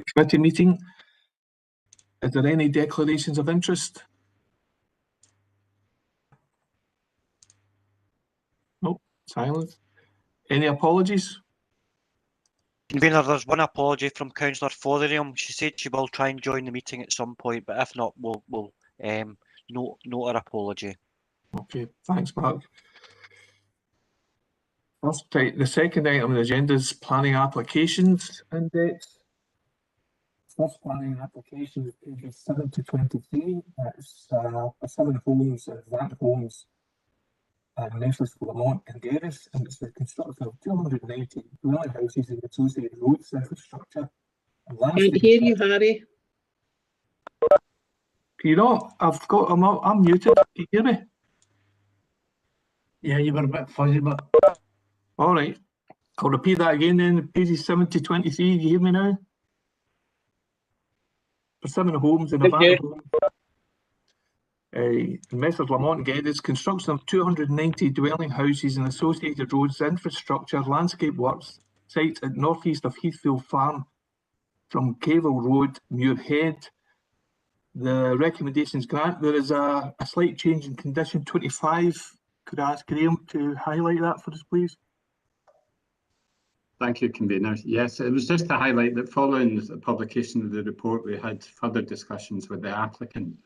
committee meeting. Is there any declarations of interest? Nope, silence. Any apologies? Convener, there's one apology from Councillor Fotheringham. She said she will try and join the meeting at some point, but if not, we'll note her apology. Okay, thanks, Mark. The second item on the agenda is planning applications index. First planning application is pages 7 to 23. It's for 7 homes and Vant homes and Nestless Lamont and Garris, and it's the construction of 290 dwelling houses and associated roads infrastructure. Can't hear you, Harry. You know, I'm muted. Can you hear me? Yeah, you were a bit fuzzy, but all right. I'll repeat that again then. Pages 7 to 23. You hear me now? For 7 homes and a Vant home. Messrs Lamont and Geddes, construction of 290 dwelling houses and associated roads, infrastructure, landscape works, sites at northeast of Heathfield Farm from Cavell Road, Muirhead. The recommendations grant. There is a slight change in condition 25. Could I ask Graham to highlight that for us, please? Thank you, Convener. Yes, it was just to highlight that following the publication of the report, we had further discussions with the applicant.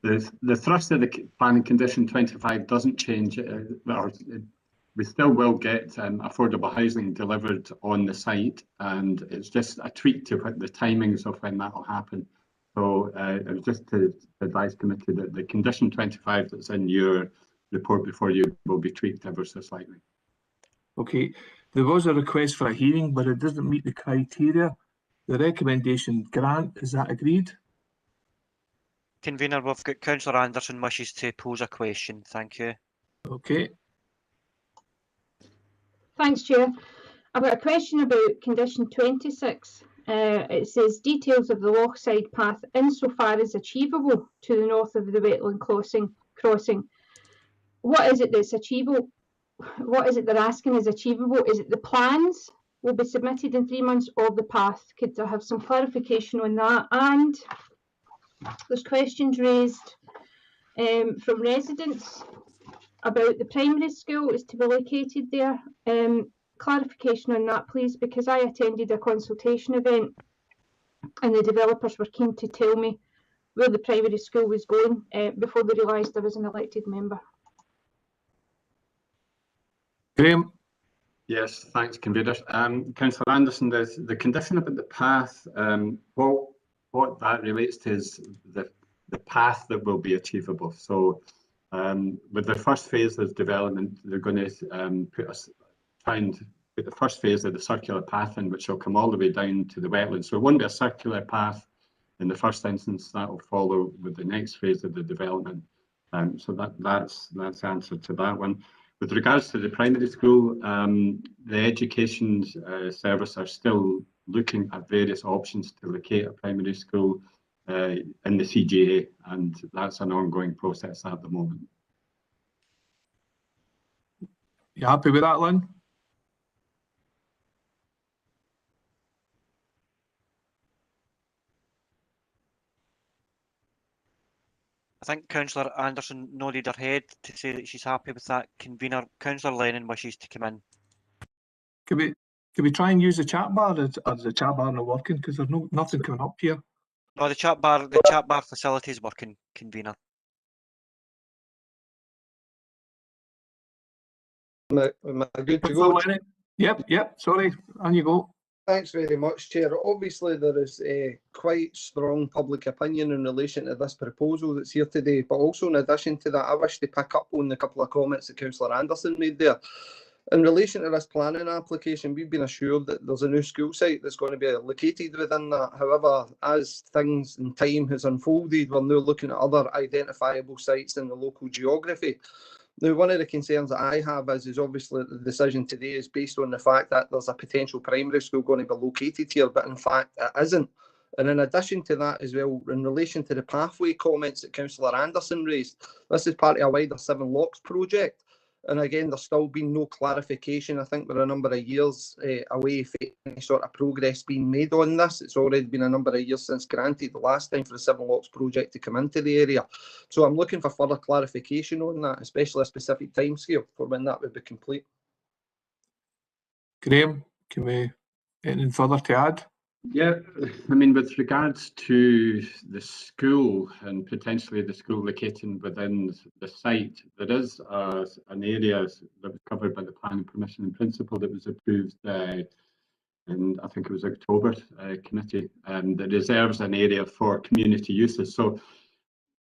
The thrust of the planning condition 25 doesn't change. We still will get affordable housing delivered on the site, and it's just a tweak to the timings of when that will happen. So it was just to advise committee that the condition 25 that's in your report before you will be tweaked ever so slightly. Okay, there was a request for a hearing, but it doesn't meet the criteria. The recommendation grant, is that agreed? Convener, we've got Councillor Anderson wishes to pose a question. Thank you. Okay. Thanks, Chair. I've got a question about condition 26. It says details of the Lochside path insofar as achievable to the north of the wetland crossing. What is it that's achievable? What is it they're asking is achievable? Is it the plans will be submitted in 3 months or the path? Could I have some clarification on that? And there's questions raised from residents about the primary school is to be located there. Clarification on that, please, because I attended a consultation event and the developers were keen to tell me where the primary school was going before they realised I was an elected member. Graham? Yes, thanks, Convener. Councillor Anderson, the condition about the path, what that relates to is the path that will be achievable. So with the first phase of development, they're going to try and put the first phase of the circular path in, which will come all the way down to the wetlands. So it won't be a circular path in the first instance. That will follow with the next phase of the development. So that's the answer to that one. With regards to the primary school, the education service are still looking at various options to locate a primary school in the CGA, and that's an ongoing process at the moment. You happy with that, Lynn? I think Councillor Anderson nodded her head to say that she's happy with that. Convener, Councillor Lennon wishes to come in. Can we try and use the chat bar? Is the chat bar not working? Because there's nothing coming up here. No, the chat bar facility is working, Convener. Am I good to go? Yep, sorry, on you go. Thanks very much, Chair. Obviously, there is a quite strong public opinion in relation to this proposal that's here today, but also in addition to that, I wish to pick up on a couple of comments that Councillor Anderson made there. In relation to this planning application, we've been assured that there's a new school site that's going to be located within that. However, as things and time has unfolded, we're now looking at other identifiable sites in the local geography. Now, one of the concerns that I have is obviously the decision today is based on the fact that there's a potential primary school going to be located here, but in fact it isn't. And in addition to that as well, in relation to the pathway comments that Councillor Anderson raised, this is part of a wider 7 Locks project. And again, there's still been no clarification. I think we're a number of years away from any sort of progress being made on this. It's already been a number of years since granted the last time for the Seven Locks project to come into the area. So I'm looking for further clarification on that, especially a specific timescale for when that would be complete. Graham, can we anything further to add? Yeah, I mean, with regards to the school and potentially the school locating within the site, there is an area that was covered by the planning permission in principle that was approved in, I think it was October committee, that reserves an area for community uses. So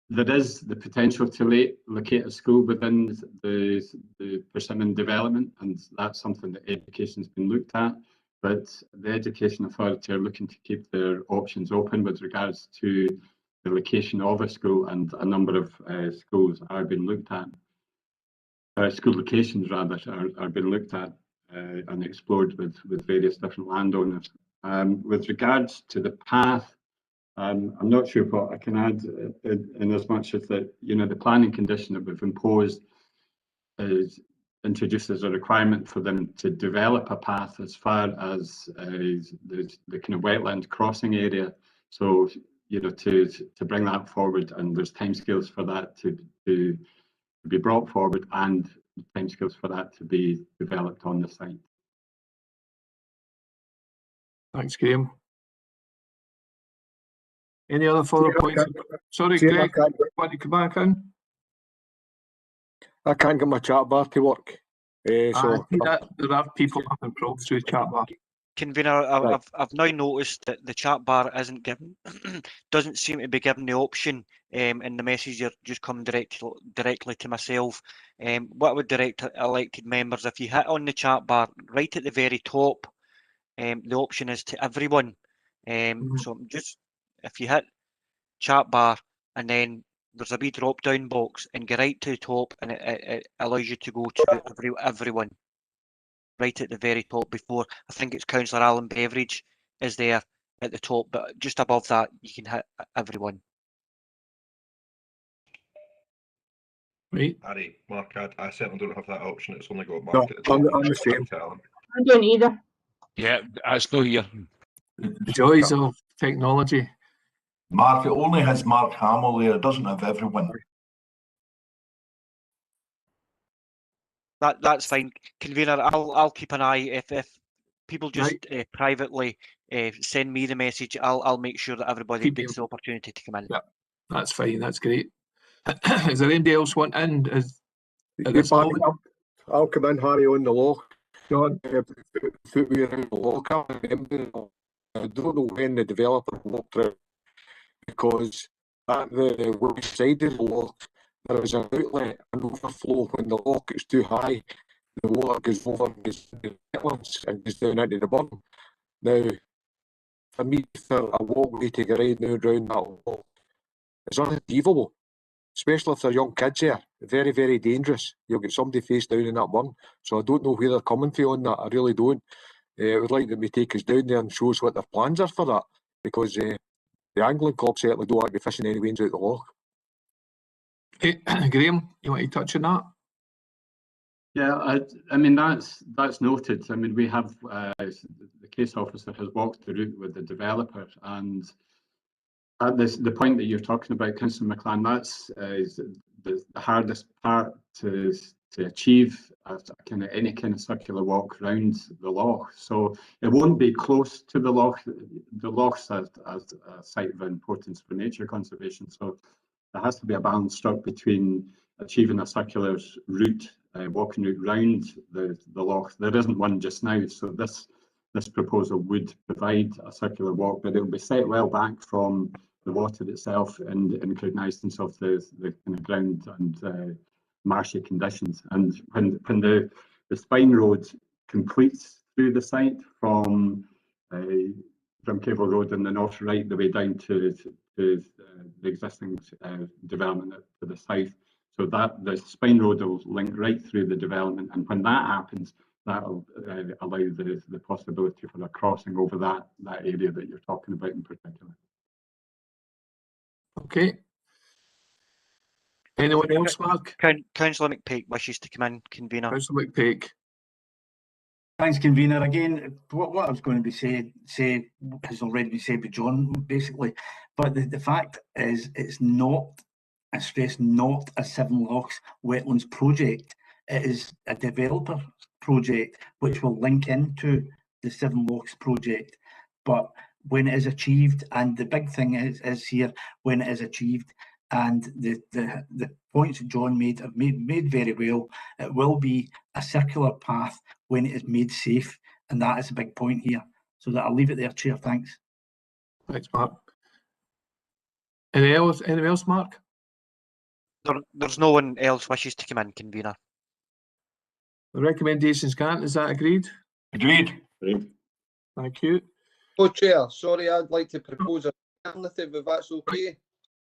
there is the potential to locate a school within the Persimmon development, and that's something that education's been looked at. But the Education Authority are looking to keep their options open with regards to the location of a school, and a number of schools are being looked at. School locations, rather, are being looked at and explored with various different landowners. With regards to the path, I'm not sure what I can add in as much as that, you know, the planning condition that we've imposed introduces a requirement for them to develop a path as far as the kind of wetland crossing area. So, you know, to bring that forward, and there's timescales for that to be brought forward, and timescales for that to be developed on the site. Thanks, Graham. Any other further points? Sorry, Chair, Greg, want to come back in? I can't get my chat bar to work. So There are people having problems with chat bar. Convener, Right. I've now noticed that the chat bar isn't given, doesn't seem to be given the option in the message you're just come directly to myself. What I would direct elected members, if you hit on the chat bar right at the very top, the option is to everyone. So just if you hit chat bar and then there's a wee drop down box and go right to the top, and it allows you to go to everyone. Right at the very top before, I think it's Councillor Alan Beveridge is there at the top, but just above that you can hit everyone. Right. Harry, Mark, I certainly don't have that option. It's only got No, Mark at the top. I'm the same. I don't either. Yeah, that's no here. The joys of technology. Mark, it only has Mark Hamill there, it doesn't have everyone. That's fine, Convener. I'll keep an eye if people just privately send me the message. I'll make sure that everybody gets the opportunity to come in. Yeah, that's fine. That's great. Is there anybody else want in? I'll come in, Harry, on the law. John, footwear in the law. I don't know when the developer walked through, because at the west side of the lock there is an outlet, an overflow. When the lock is too high, the water goes over and goes into the wetlands and goes down into the bottom. Now, for me, for a walkway to get right now around that wall, it's unachievable, especially if there are young kids there. Very, very dangerous. You'll get somebody face down in that burn. So I don't know where they're coming from on that. I really don't. I would like them to take us down there and show us what their plans are for that, because the angling club certainly don't want to be fishing any wains out the loch. Okay. Graham, you want to touch on that? Yeah, I mean, that's noted. I mean, we have the case officer has walked the route with the developer, and at the point that you're talking about, Councillor McLaren, that's the hardest part to achieve kind of any kind of circular walk around the loch. So it won't be close to the loch. The loch's as a site of importance for nature conservation. So there has to be a balance struck between achieving a circular route, walking route round the loch. There isn't one just now, so this proposal would provide a circular walk, but it will be set well back from the water itself and in cognizance of the kind of ground and marshy conditions. And when the spine road completes through the site from Cable Road in the north right the way down to the existing development to the south, so that the spine road will link right through the development, and when that happens, that will allow the possibility for a crossing over that area that you're talking about in particular. Okay. Anyone else, Mark? Councillor McPake wishes to come in, convener. Councillor McPake. Thanks, convener. Again, what I was going to say has already been said by John, basically. But the fact is, it's not, I stress, not a Seven Lochs wetlands project. It is a developer project which will link into the Seven Lochs project. But when it is achieved, and the big thing is here, when it is achieved, and the points that John made have made very well, it will be a circular path when it is made safe, and that is a big point here. So that I'll leave it there, Chair. Thanks. Thanks, Mark. Anyone else, Mark? There's no one else wishes to come in, convener. The recommendation's granted. Is that agreed? Agreed. Thank you. Oh, Chair, sorry, I'd like to propose an alternative if that's okay.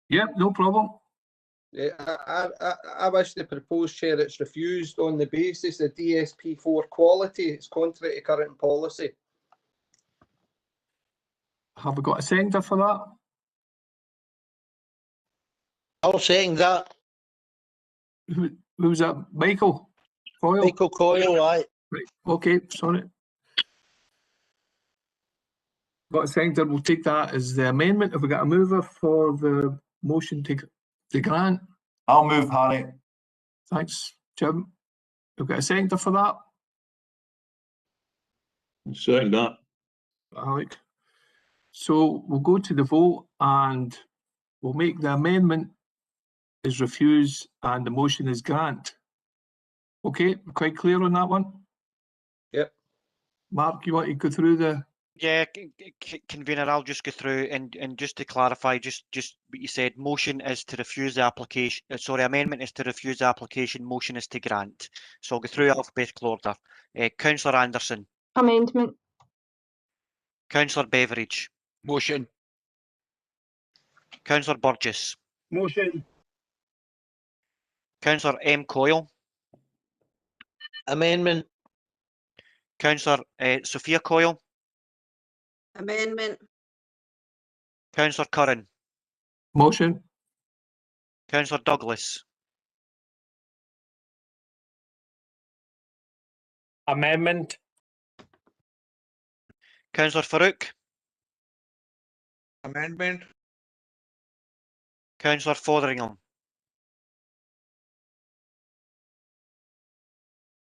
Yep, no problem. Yeah, I wish to propose, Chair, it's refused on the basis of DSP4 quality. It's contrary to current policy. Have we got a seconder for that? I'll second that. Who was that? Michael Coyle? Michael Coyle, aye. Right. Okay, sorry. Got a seconder. We'll take that as the amendment. Have we got a mover for the motion to grant? I'll move, Harry. Thanks, Jim. We've got a seconder for that. Second that. Alec. So we'll go to the vote and we'll make the amendment is refuse and the motion is grant. Okay, quite clear on that one? Yep. Mark, you want to go through the... Yeah, convener, I'll just go through and just to clarify, just what you said, motion is to refuse the application, amendment is to refuse the application, motion is to grant. So I'll go through alphabetical order. Councillor Anderson. Amendment. Councillor Beveridge. Motion. Councillor Burgess. Motion. Councillor M. Coyle. Amendment. Councillor Sophia Coyle. Amendment. Councillor Curran. Motion. Councillor Douglas. Amendment. Councillor Farouk. Amendment. Councillor Fotheringham.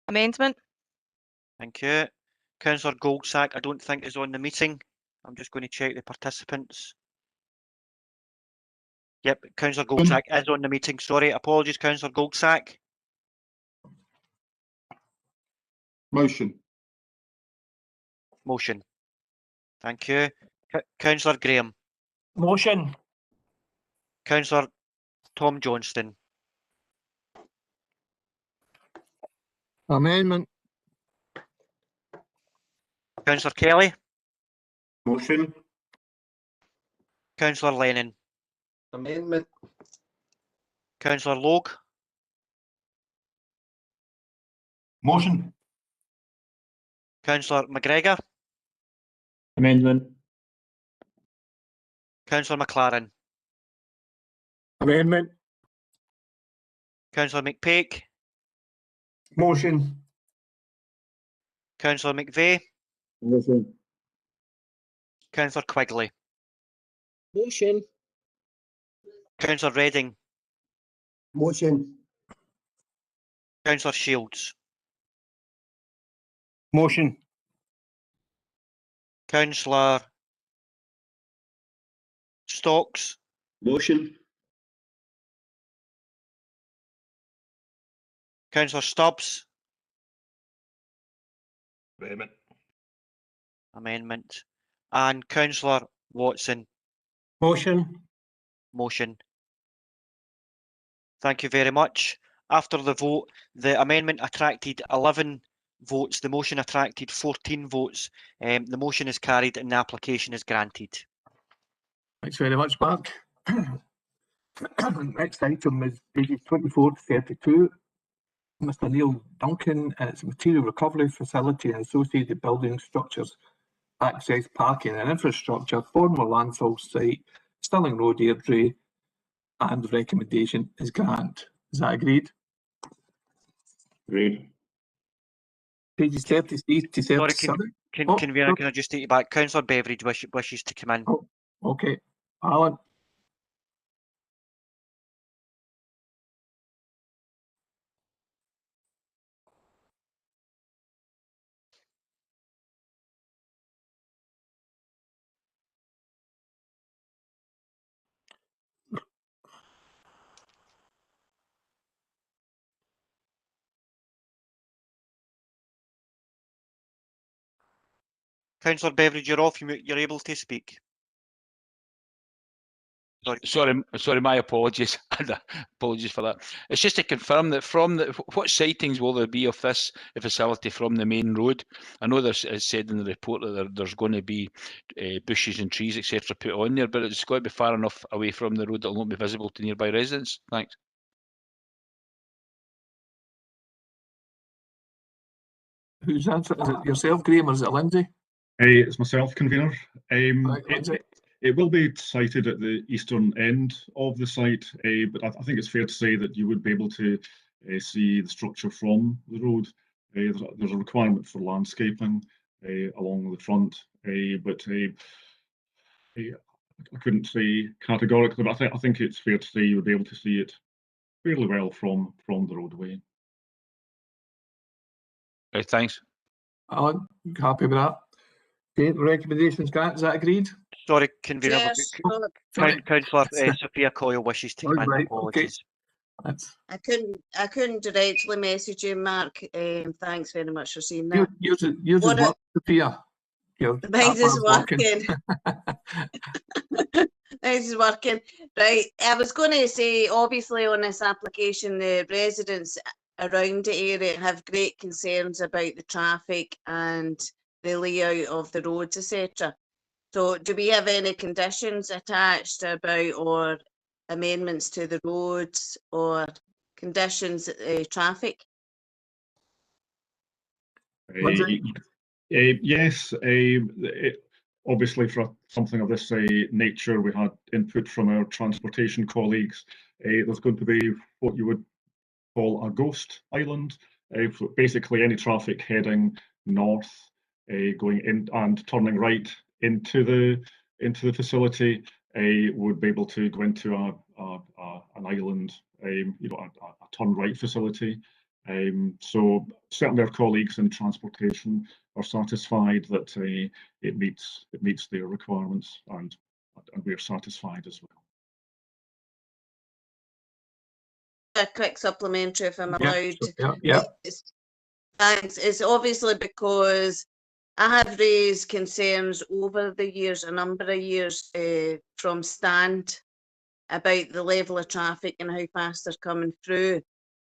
Amendment. Thank you. Councillor Goldsack, I don't think is on the meeting. I'm just going to check the participants. Yep, Councillor Goldsack is on the meeting. Sorry, apologies, Councillor Goldsack. Motion. Motion. Thank you. Councillor Graham. Motion. Councillor Tom Johnston. Amendment. Councillor Kelly. Motion. Councillor Lennon. Amendment. Councillor Logue. Motion. Councillor McGregor. Amendment. Councillor McLaren. Amendment. Councillor McPake. Motion. Councillor McVeigh. Motion. Councillor Quigley. Motion. Councillor Redding. Motion. Councillor Shields. Motion. Councillor Stocks. Motion. Councillor Stubbs. Amendment. Amendment. And Councillor Watson. Motion. Motion. Thank you very much. After the vote, the amendment attracted 11 votes. The motion attracted 14 votes. The motion is carried and the application is granted. Thanks very much, Mark. Next item is pages 24 to 32. Mr. Neil Duncan, and it's a material recovery facility and associated building structures, access, parking and infrastructure, former landfill site, Stirling Road, Airdrie, and recommendation is grant. Is that agreed? Agreed. Pages 33 to Sorry, 37. Convener, can I just take you back? Councillor Beveridge wishes to come in. Oh, okay. Alan. Councillor Beveridge, you're off. You're able to speak. Sorry, my apologies. Apologies for that. It's just to confirm that from what sightings will there be of this facility from the main road? I know there's it's said in the report that there's going to be bushes and trees, etc., put on there, but it's got to be far enough away from the road that it won't be visible to nearby residents. Thanks. Who's answering? Is it yourself, Graham, or is it Lindsay? It's myself, convener. Right, Lindsay. It will be sited at the eastern end of the site, but I think it's fair to say that you would be able to see the structure from the road. There's a requirement for landscaping along the front, but I couldn't say categorically, but I think it's fair to say you would be able to see it fairly well from the roadway. Thanks. Alan, you happy with that? Okay, the recommendations, Grant, is that agreed? Sorry, Convener. Yes, Councillor Sophia Coyle wishes to come in. Right, Apologies. Okay. I couldn't directly message you, Mark. Thanks very much for seeing that. Yours is work, Sophia. Mine is working. Mine is working. Right. I was going to say, obviously, on this application, the residents around the area have great concerns about the traffic and the layout of the roads, etc. So do we have any conditions attached about or amendments to the roads or conditions traffic? Yes, obviously for something of this nature, we had input from our transportation colleagues. There's going to be what you would call a ghost island. Basically, any traffic heading north, going in and turning right into the facility would be able to go into an island, a turn right facility. So certainly our colleagues in transportation are satisfied that it meets their requirements, and we're satisfied as well. A quick supplementary, if I'm allowed. Yeah. Thanks. It's obviously because I have raised concerns over the years, a number of years, from Stand about the level of traffic and how fast they're coming through.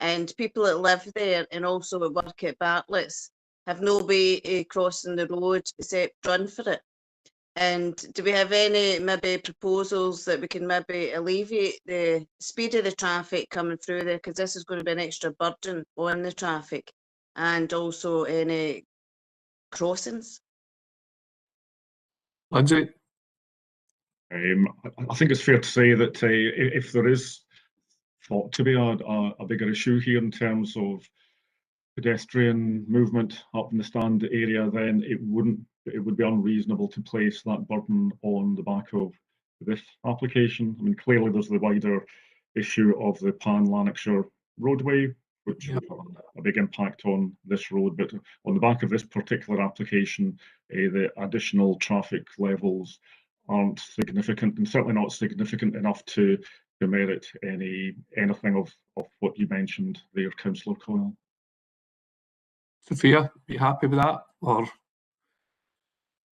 And people that live there and also at work at Bartlett's have no way crossing the road except run for it. And do we have any maybe proposals that we can maybe alleviate the speed of the traffic coming through there? Because this is going to be an extra burden on the traffic, and also any crossings. Lindsay? I think it's fair to say that if there is thought to be a bigger issue here in terms of pedestrian movement up in the Stand area, then it would be unreasonable to place that burden on the back of this application. I mean, clearly there's the wider issue of the Pan-Lanarkshire roadway, which would have a big impact on this road, but on the back of this particular application, the additional traffic levels aren't significant, and certainly not significant enough to merit anything of what you mentioned there, Councillor Coyle. Sophia, are you happy with that? Or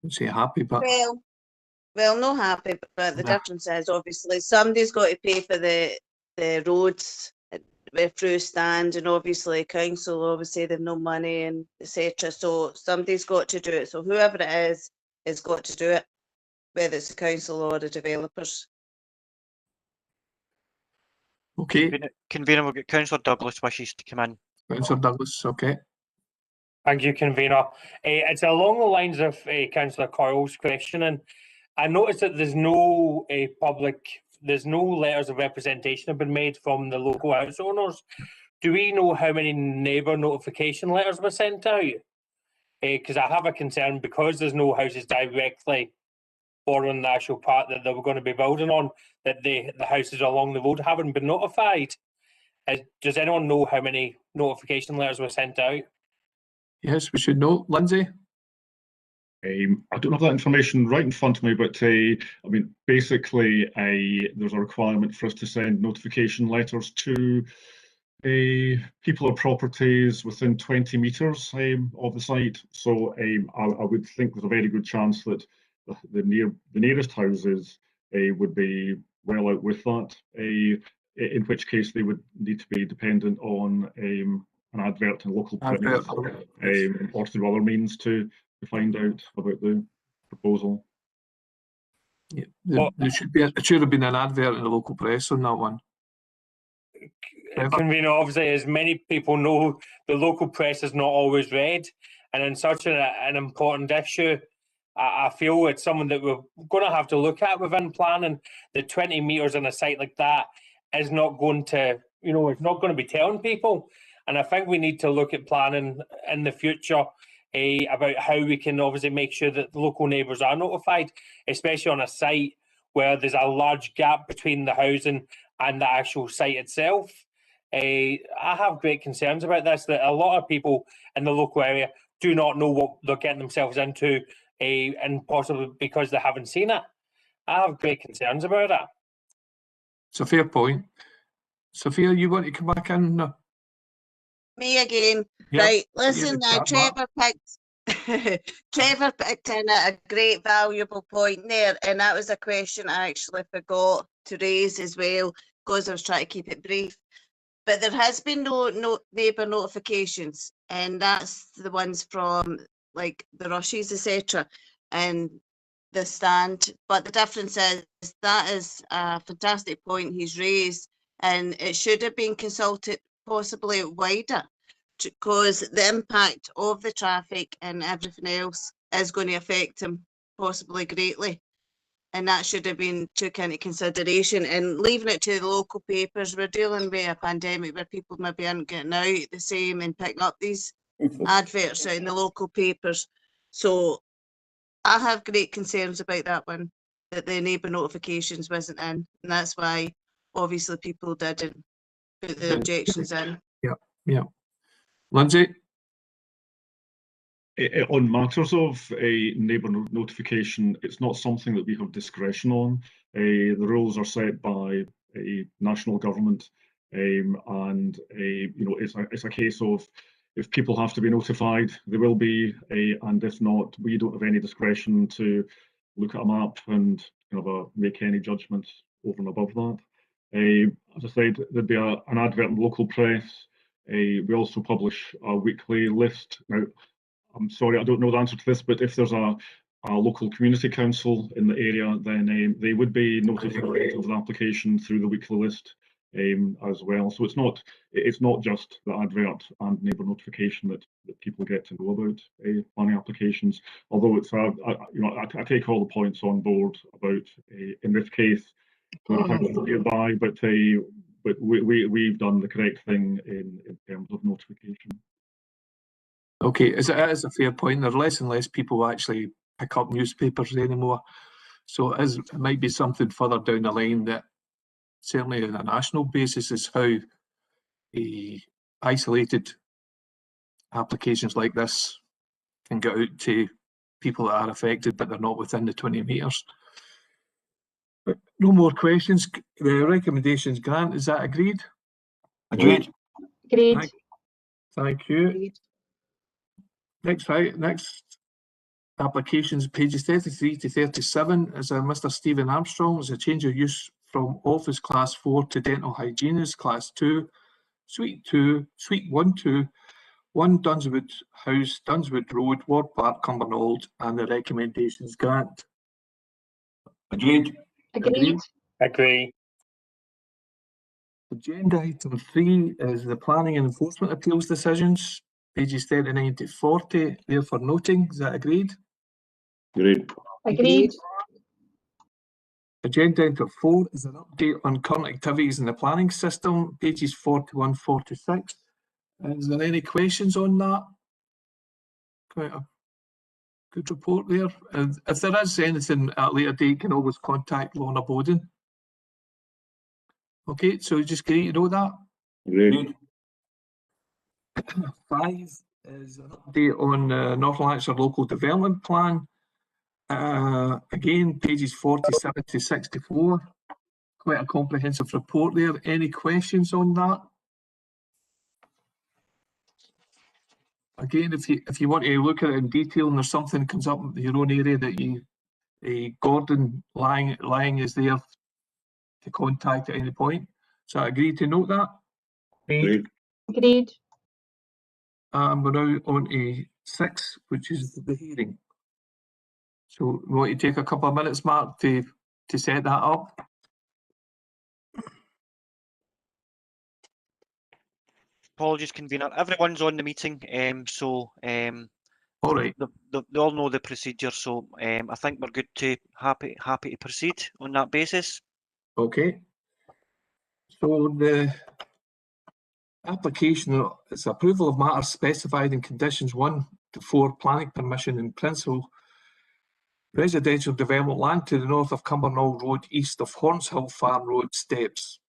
I'd say happy, but Well, not happy, but the difference is obviously somebody's got to pay for the roads through Stand, and obviously council obviously they've no money and etc. So somebody's got to do it. So whoever it is has got to do it, whether it's the council or the developers. okay. Convener, we'll get Councillor Douglas wishes to come in. Councillor Douglas, okay. Thank you, convener. It's along the lines of Councillor Coyle's questioning. I noticed that there's no public there's no letters of representation have been made from the local house owners. Do we know how many neighbour notification letters were sent out? Because I have a concern, because there's no houses directly bordering the actual part that they were going to be building on, that the houses along the road haven't been notified. Does anyone know how many notification letters were sent out? Yes, we should know. Lindsay? I don't have that information right in front of me, but I mean, basically, there's a requirement for us to send notification letters to people or properties within 20 metres of the site. So I would think there's a very good chance that the nearest houses would be well out with that. In which case they would need to be dependent on an advert in local press or through other means to find out about the proposal. Yeah, there should have been an advert in the local press on that one. Convener, obviously, as many people know, the local press is not always read, and in such an important issue, I feel it's something that we're going to have to look at within planning. The 20 metres on a site like that is not going to, it's not going to be telling people. And I think we need to look at planning in the future about how we can obviously make sure that the local neighbours are notified, especially on a site where there's a large gap between the housing and the actual site itself. I have great concerns about this, that a lot of people in the local area do not know what they're getting themselves into, and possibly because they haven't seen it. I have great concerns about that. It's a fair point. Sophia, you want to come back in? No. Me again. Yep. Right, listen now, Trevor picked in a great valuable point there, and that was a question I actually forgot to raise as well, because I was trying to keep it brief. But there has been no neighbour notifications, and that's the ones from like the Rushes, etc., and the stand. But the difference is that is a fantastic point he's raised, and it should have been consulted possibly wider, because the impact of the traffic and everything else is going to affect him possibly greatly. And that should have been took into consideration, and leaving it to the local papers. We're dealing with a pandemic where people maybe aren't getting out the same and picking up these adverts in the local papers. So I have great concerns about that one, that the neighbour notifications wasn't in, and that's why obviously people didn't put the objections in. Yeah. Lindsay? On matters of a neighbour notification, it's not something that we have discretion on. The rules are set by a national government, and it's a case of if people have to be notified, they will be, and if not, we don't have any discretion to look at a map and make any judgments over and above that. As I said, there'd be an advert in local press. We also publish a weekly list. Now, I'm sorry, I don't know the answer to this, but if there's a local community council in the area, then they would be notified of the application through the weekly list as well. So it's not just the advert and neighbour notification that people get to know about planning applications. Although it's I take all the points on board about in this case nearby, but we've done the correct thing in terms of notification. Okay, it is a fair point. There are less and less people who actually pick up newspapers anymore. So it might be something further down the line that certainly on a national basis is how isolated applications like this can get out to people that are affected, but they're not within the 20 metres. But no more questions. The recommendations, Grant, is that agreed? Agreed. Agreed. Thank you. Agreed. Next applications, pages 33 to 37, is Mr. Stephen Armstrong. Is a change of use from office class 4 to dental hygienist class 2, suite 1-2, 1 Dunswood House, Dunswood Road, Ward Park, Cumbernauld, and the recommendations, Grant. Agreed. Agreed. Agree. Agenda item 3 is the planning and enforcement appeals decisions, pages 39 to 40, there for noting. Is that agreed? Agreed. Agreed. Agenda item 4 is an update on current activities in the planning system, pages 41-46. Is there any questions on that? Quite a good report there. And if there is anything at a later date, you can always contact Lorna Bowden. Okay, so just great to know that. Agreed. 5 is an update on Northern Lanarkshire Local Development Plan. Again, pages 47-64. Quite a comprehensive report there. Any questions on that? Again, if you want to look at it in detail and there's something that comes up in your own area that you, Gordon Lang is there to contact at any point. So I agree to note that. Agreed. Agreed. We're now on to 6, which is the hearing. So we want to take a couple of minutes, Mark, to set that up. Apologies, convener. Everyone's on the meeting, so all right. They all know the procedure. So I think we're good to happy to proceed on that basis. Okay. So the application is approval of matters specified in conditions 1 to 4 planning permission in principle. Residential development land to the north of Cumbernauld Road, east of Hornshill Farm Road steps.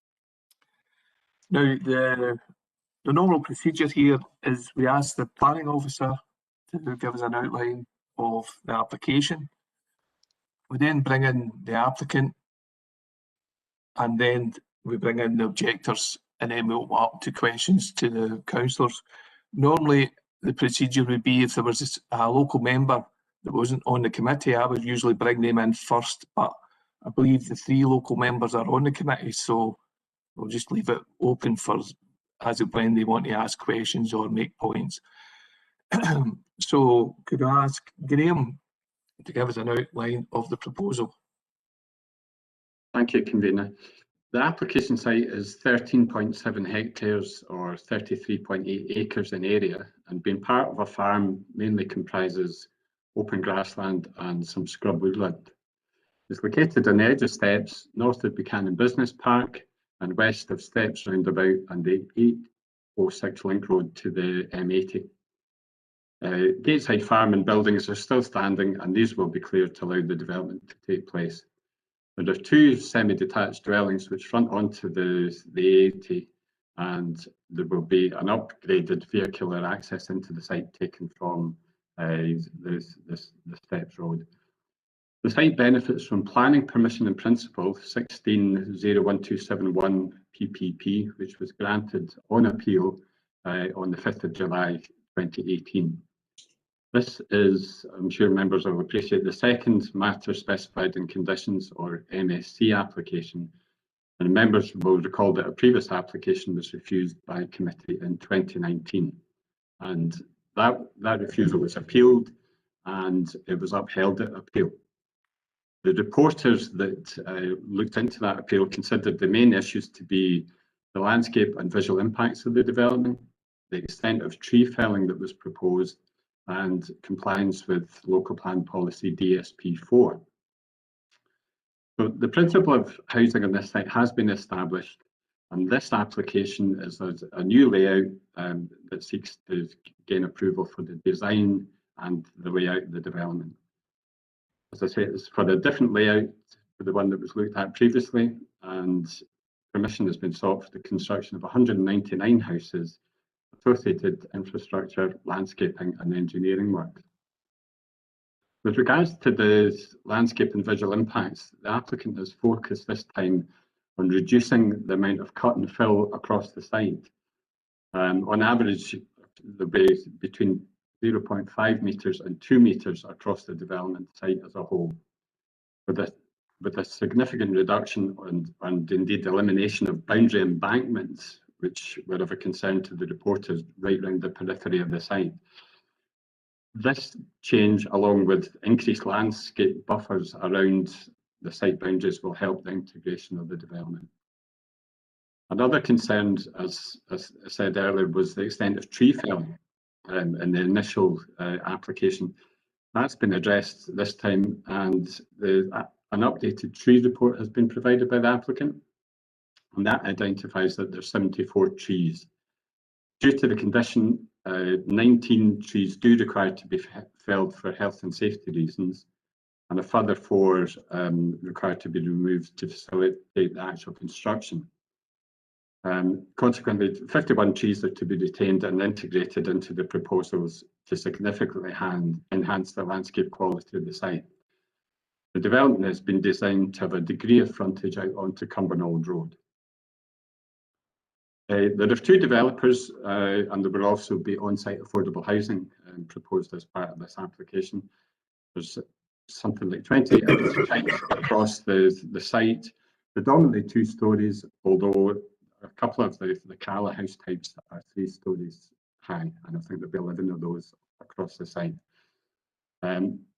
Now the normal procedure here is we ask the planning officer to give us an outline of the application. We then bring in the applicant, and then we bring in the objectors, and then we open up to questions to the councillors. Normally, the procedure would be if there was a local member that wasn't on the committee, I would usually bring them in first, but I believe the 3 local members are on the committee, so we'll just leave it open for as and when they want to ask questions or make points. So could I ask Graham to give us an outline of the proposal? Thank you, convener. The application site is 13.7 hectares or 33.8 acres in area, and being part of a farm mainly comprises open grassland and some scrub woodland. It's located on the edge of Steps, north of Buchanan Business Park and west of Steps roundabout and the 806 link road to the M80. Gateside Farm and buildings are still standing, and these will be cleared to allow the development to take place. There are 2 semi-detached dwellings which front onto the A80, and there will be an upgraded vehicular access into the site taken from the Steps Road. The site benefits from planning permission in principle 16-01271 PPP, which was granted on appeal on the 5th of July 2018. This is, I'm sure members will appreciate, the second matter specified in conditions or MSC application, and members will recall that a previous application was refused by a committee in 2019, and that refusal was appealed and it was upheld at appeal. The reporters that looked into that appeal considered the main issues to be the landscape and visual impacts of the development, the extent of tree felling that was proposed, and compliance with local plan policy DSP4. So the principle of housing on this site has been established, and this application is a new layout that seeks to gain approval for the design and the layout of the development. As I say, it's for a different layout to the one that was looked at previously, and permission has been sought for the construction of 199 houses, associated infrastructure, landscaping and engineering work. With regards to the landscape and visual impacts, the applicant has focused this time on reducing the amount of cut and fill across the site. On average, there'll be between 0.5 metres and 2 metres across the development site as a whole, with a significant reduction and indeed elimination of boundary embankments, which were of a concern to the reporters right around the periphery of the site. This change, along with increased landscape buffers around the site boundaries, will help the integration of the development. Another concern, as I said earlier, was the extent of tree felling in the initial application. That's been addressed this time, and the an updated tree report has been provided by the applicant, and that identifies that there's 74 trees. Due to the condition, 19 trees do require to be felled for health and safety reasons, and a further 4 required to be removed to facilitate the actual construction. Consequently, 51 trees are to be retained and integrated into the proposals to significantly enhance the landscape quality of the site. The development has been designed to have a degree of frontage out onto Cumbernauld Road. There are 2 developers, and there will also be on-site affordable housing proposed as part of this application. There's something like 20 types across the site, predominantly 2 stories, although a couple of the Cala house types are 3 stories high, and I think there'll be 11 of those across the site.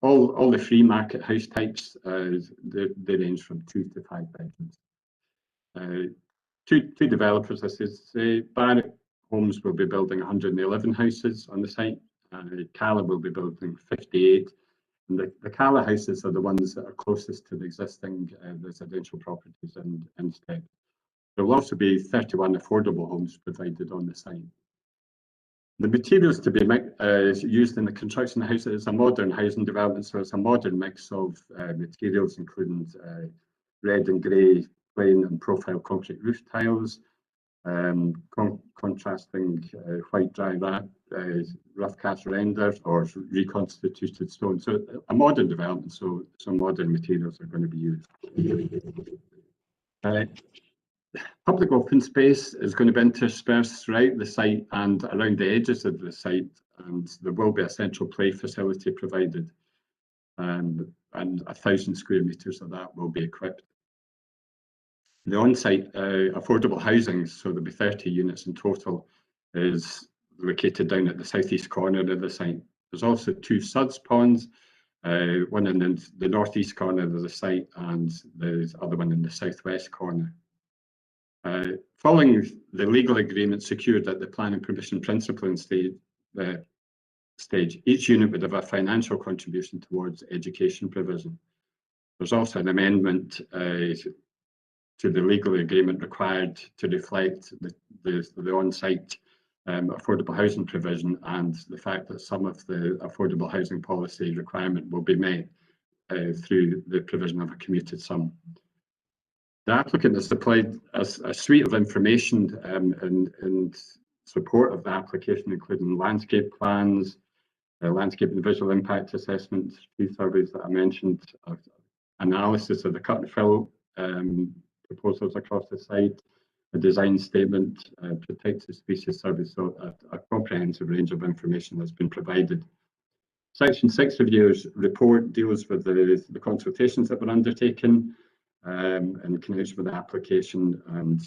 All the free market house types, they range from 2 to 5 bedrooms. Two developers, as I say, Barratt Homes will be building 111 houses on the site, Cala will be building 58, and the Cala houses are the ones that are closest to the existing residential properties instead. There will also be 31 affordable homes provided on the site. The materials to be used in the construction of houses is a modern housing development, so it's a modern mix of materials, including red and grey plain and profile concrete roof tiles, contrasting white dry rough cast renders or reconstituted stone. So a modern development, so some modern materials are going to be used. Public open space is going to be interspersed throughout the site and around the edges of the site, and there will be a central play facility provided, and 1,000 square metres of that will be equipped. The on-site affordable housing, so there'll be 30 units in total, is located down at the southeast corner of the site. There's also 2 suds ponds, one in the northeast corner of the site and the other one in the southwest corner. Following the legal agreement secured at the planning permission principle stage, each unit would have a financial contribution towards education provision. There's also an amendment to the legal agreement required to reflect the on-site affordable housing provision and the fact that some of the affordable housing policy requirement will be met through the provision of a commuted sum. The applicant has supplied a suite of information in support of the application, including landscape plans, landscape and visual impact assessments, tree surveys that I mentioned, analysis of the cut and fill proposals across the site, a design statement, protected species survey, so a comprehensive range of information has been provided. Section 6 of your report deals with the consultations that were undertaken in connection with the application, and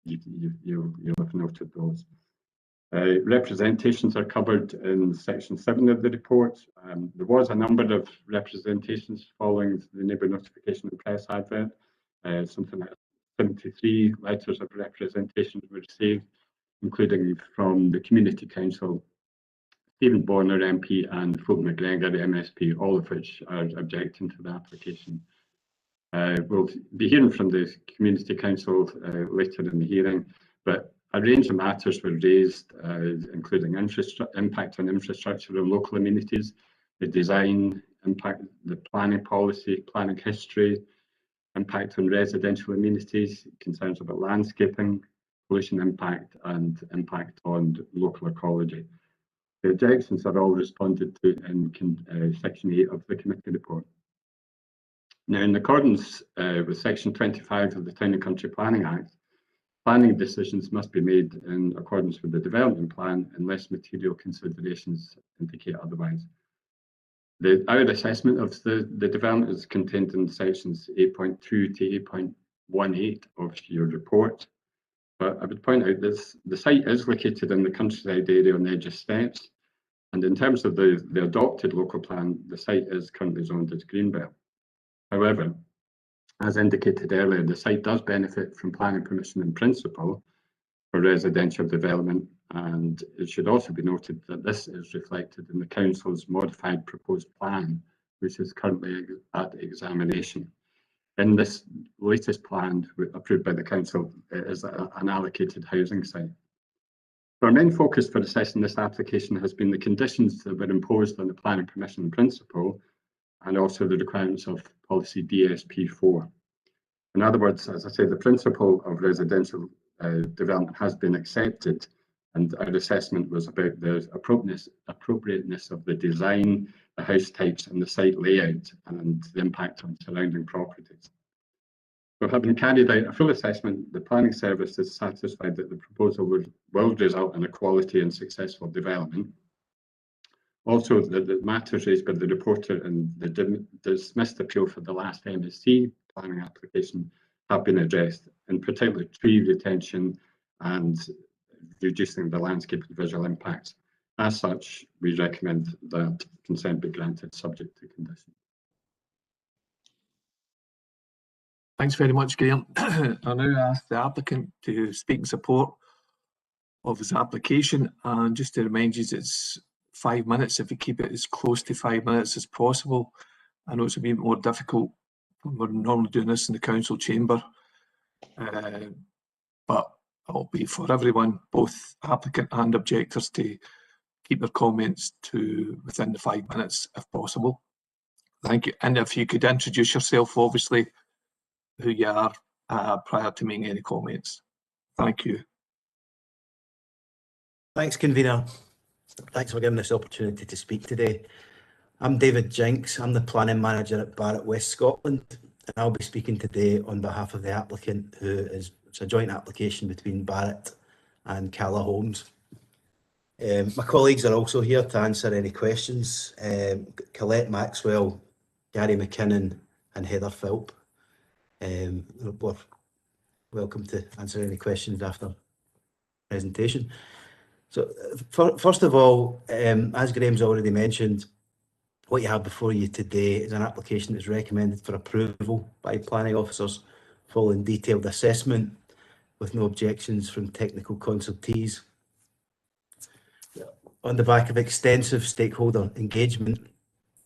you'll have noted those. Representations are covered in Section 7 of the report. There was a number of representations following the neighbour notification and press advert. Something like 73 letters of representation were received, including from the Community Council, Stephen Bonner MP and Fulton McGregor MSP, all of which are objecting to the application. We'll be hearing from the Community Council later in the hearing, but a range of matters were raised, including impact on infrastructure and local amenities, the design, impact, the planning policy, planning history, impact on residential amenities, concerns about landscaping, pollution impact, and impact on local ecology. The objections are all responded to in Section 8 of the committee report. Now, in accordance with Section 25 of the Town and Country Planning Act, planning decisions must be made in accordance with the development plan unless material considerations indicate otherwise. Our assessment of the development is contained in sections 8.2 to 8.18 of your report. But I would point out this: the site is located in the countryside area on the edge of steps, and in terms of the adopted local plan, the site is currently zoned as Greenbelt. However, as indicated earlier, the site does benefit from planning permission in principle for residential development, and it should also be noted that this is reflected in the Council's modified proposed plan, which is currently at examination. In this latest plan approved by the council, it is an allocated housing site. Our main focus for assessing this application has been the conditions that were imposed on the planning permission principle and also the requirements of policy DSP4. In other words, as I say, the principle of residential development has been accepted, and our assessment was about the appropriateness of the design, the house types and the site layout and the impact on surrounding properties. So having carried out a full assessment, the planning service is satisfied that the proposal will result in a quality and successful development. Also, the matters raised by the reporter and the dismissed appeal for the last MSC planning application have been addressed, in particular tree retention and reducing the landscape and visual impacts. As such, we recommend that consent be granted subject to condition. Thanks very much, Graham. I now ask the applicant to speak in support of his application, and just to remind you, it's 5 minutes. If we keep it as close to 5 minutes as possible. I know it's a bit more difficult when we're normally doing this in the council chamber, but it'll be for everyone, both applicant and objectors, to keep their comments to within the 5 minutes if possible. Thank you. And if you could introduce yourself, obviously, who you are prior to making any comments. Thank you. Thanks, convener. Thanks for giving us the opportunity to speak today. I'm David Jinks. I'm the planning manager at Barratt West Scotland, and I'll be speaking today on behalf of the applicant, it's a joint application between Barratt and Calla Homes. My colleagues are also here to answer any questions. Colette Maxwell, Gary McKinnon and Heather Philp. We're welcome to answer any questions after the presentation. So first of all, as Graham's already mentioned, what you have before you today is an application that's recommended for approval by planning officers following detailed assessment with no objections from technical consultees. On the back of extensive stakeholder engagement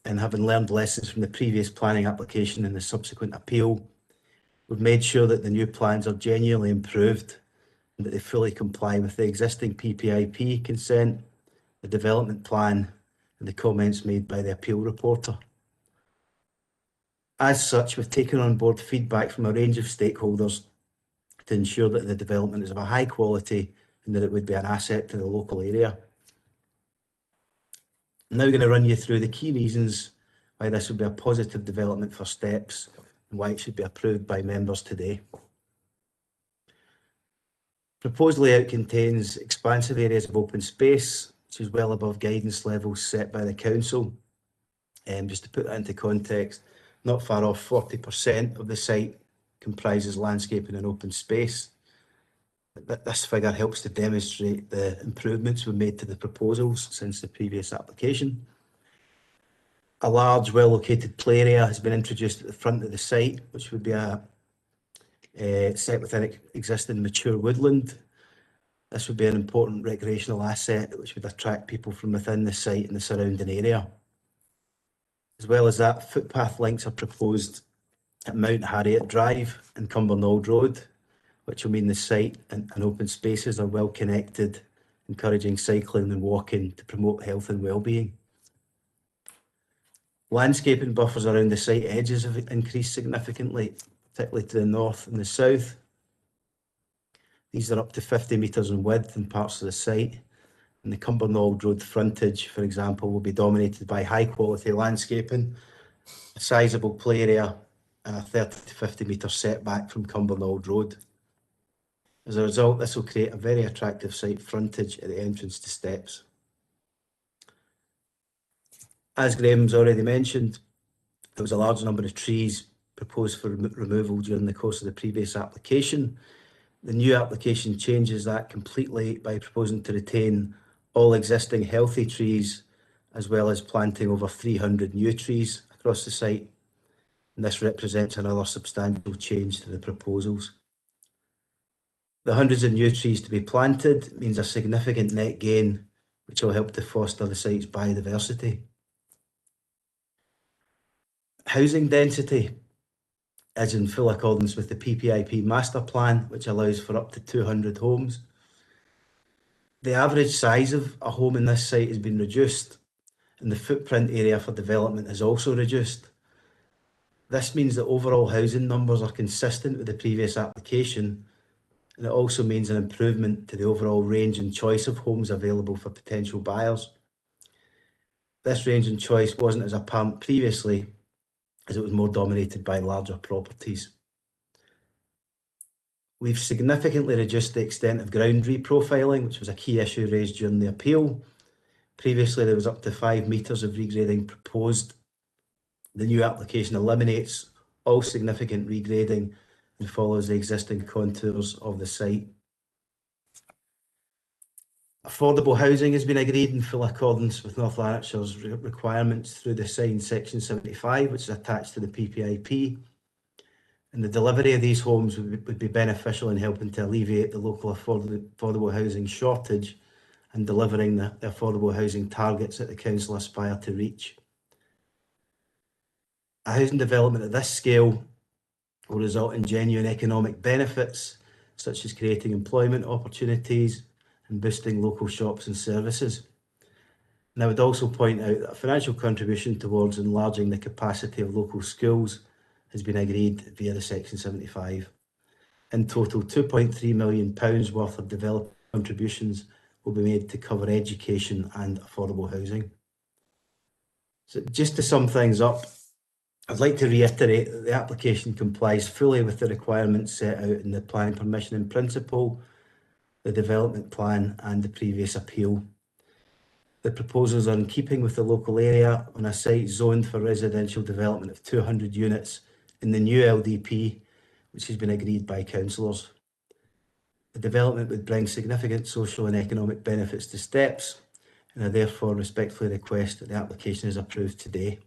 and having learned lessons from the previous planning application and the subsequent appeal, we've made sure that the new plans are genuinely improved and that they fully comply with the existing PPIP consent, the development plan and the comments made by the appeal reporter. As such, we've taken on board feedback from a range of stakeholders to ensure that the development is of a high quality and that it would be an asset to the local area. I'm now going to run you through the key reasons why this would be a positive development for Steps and why it should be approved by members today. Proposed layout contains expansive areas of open space, which is well above guidance levels set by the council. Just to put that into context, not far off 40% of the site comprises landscaping and open space. This figure helps to demonstrate the improvements we've made to the proposals since the previous application. A large, well-located play area has been introduced at the front of the site, which would be set within existing mature woodland. This would be an important recreational asset which would attract people from within the site and the surrounding area. As well as that, footpath links are proposed at Mount Harriet Drive and Cumbernauld Road, which will mean the site and open spaces are well connected, encouraging cycling and walking to promote health and well-being. Landscaping buffers around the site edges have increased significantly, particularly to the north and the south. These are up to 50 metres in width in parts of the site, and the Cumbernauld Road frontage, for example, will be dominated by high quality landscaping, a sizeable play area and a 30 to 50 metre setback from Cumbernauld Road. As a result, this will create a very attractive site frontage at the entrance to Steps. As Graham's already mentioned, there was a large number of trees proposed for removal during the course of the previous application. The new application changes that completely by proposing to retain all existing healthy trees, as well as planting over 300 new trees across the site. And this represents another substantial change to the proposals. The hundreds of new trees to be planted means a significant net gain, which will help to foster the site's biodiversity. Housing density is in full accordance with the PPIP master plan, which allows for up to 200 homes. The average size of a home in this site has been reduced, and the footprint area for development is also reduced. This means that overall housing numbers are consistent with the previous application, and it also means an improvement to the overall range and choice of homes available for potential buyers. This range and choice wasn't as apparent previously, as it was more dominated by larger properties. We've significantly reduced the extent of ground reprofiling, which was a key issue raised during the appeal. Previously, there was up to 5 metres of regrading proposed. The new application eliminates all significant regrading and follows the existing contours of the site. Affordable housing has been agreed in full accordance with North Lanarkshire's requirements through the signed Section 75, which is attached to the PPIP. And the delivery of these homes would be beneficial in helping to alleviate the local affordable housing shortage and delivering the affordable housing targets that the council aspire to reach. A housing development at this scale will result in genuine economic benefits, such as creating employment opportunities and boosting local shops and services. And I would also point out that a financial contribution towards enlarging the capacity of local schools has been agreed via the Section 75. In total, £2.3 million worth of development contributions will be made to cover education and affordable housing. So just to sum things up, I'd like to reiterate that the application complies fully with the requirements set out in the planning permission in principle, the development plan and the previous appeal. The proposals are in keeping with the local area on a site zoned for residential development of 200 units in the new LDP, which has been agreed by councillors. The development would bring significant social and economic benefits to Steps, and I therefore respectfully request that the application is approved today.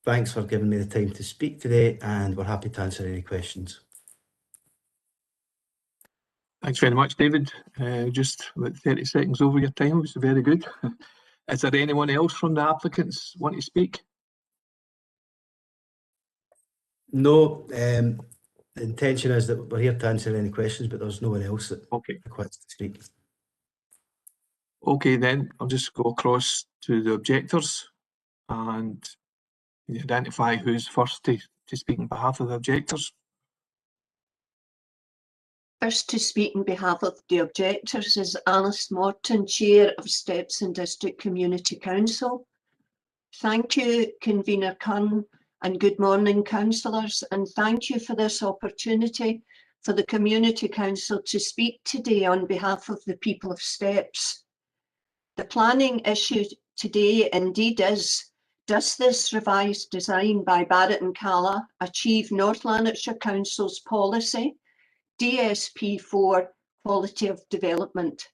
Thanks for giving me the time to speak today, and we're happy to answer any questions. Thanks very much, David. Just about 30 seconds over your time, which is very good. Is there anyone else from the applicants want to speak? No, the intention is that we're here to answer any questions, but there's no one else that requires to speak. Okay, then I'll just go across to the objectors and identify who's first to speak on behalf of the objectors. First to speak on behalf of the objectors is Alice Morton, Chair of Steps and District Community Council. Thank you, Convener Kern, and good morning, councillors, and thank you for this opportunity for the Community Council to speak today on behalf of the people of Steps. The planning issue today indeed is, does this revised design by Barrett and Calla achieve North Lanarkshire Council's policy DSP4 quality of development?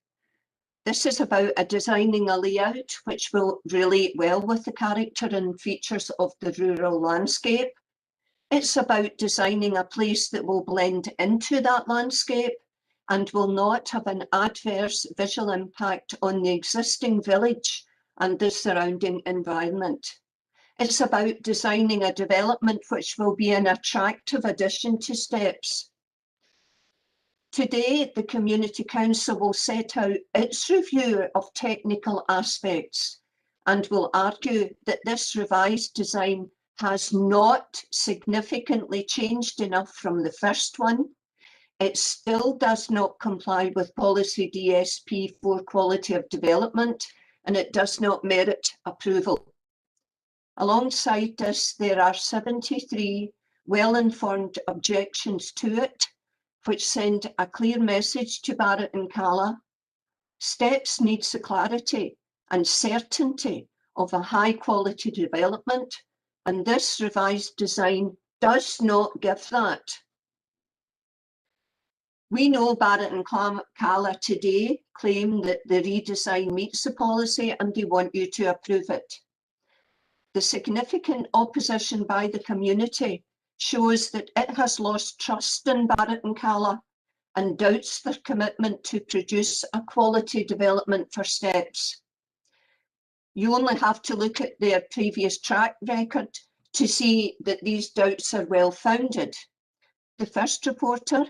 This is about designing a layout which will relate well with the character and features of the rural landscape. It's about designing a place that will blend into that landscape and will not have an adverse visual impact on the existing village and the surrounding environment. It's about designing a development which will be an attractive addition to Steps. Today, the Community Council will set out its review of technical aspects and will argue that this revised design has not significantly changed enough from the first one. It still does not comply with policy DSP4 quality of development, and it does not merit approval. Alongside this, there are 73 well-informed objections to it, which send a clear message to Barrett and Calla. Steps needs the clarity and certainty of a high-quality development, and this revised design does not give that. We know Barrett and Calla today claim that the redesign meets the policy and they want you to approve it. The significant opposition by the community shows that it has lost trust in Barrett and Calla and doubts their commitment to produce a quality development for Steps. You only have to look at their previous track record to see that these doubts are well founded. The first reporter,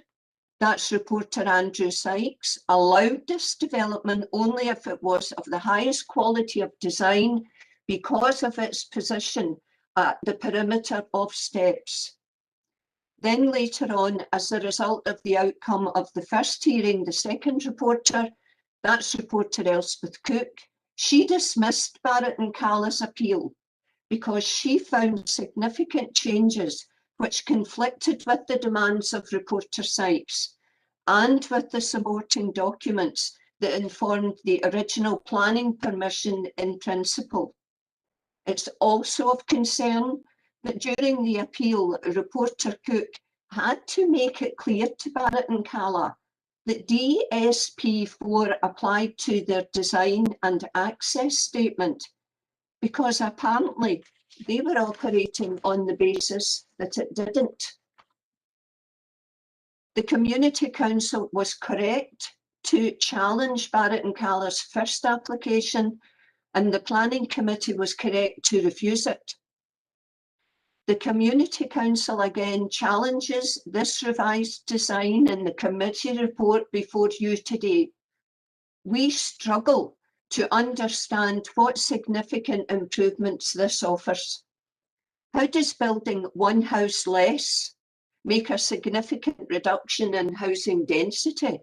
that's reporter Andrew Sykes, allowed this development only if it was of the highest quality of design because of its position at the perimeter of steps. Then later on, as a result of the outcome of the first hearing, the second reporter, that's reporter Elspeth Cook, she dismissed Barrett and Call's appeal because she found significant changes which conflicted with the demands of reporter Sykes and with the supporting documents that informed the original planning permission in principle. It's also of concern that during the appeal, reporter Cook had to make it clear to Barrett and Calla that DSP4 applied to their design and access statement, because apparently they were operating on the basis that it didn't. The Community Council was correct to challenge Barrett and Calla's first application, and the Planning Committee was correct to refuse it. The Community Council again challenges this revised design in the committee report before you today. We struggle to understand what significant improvements this offers. How does building one house less make a significant reduction in housing density?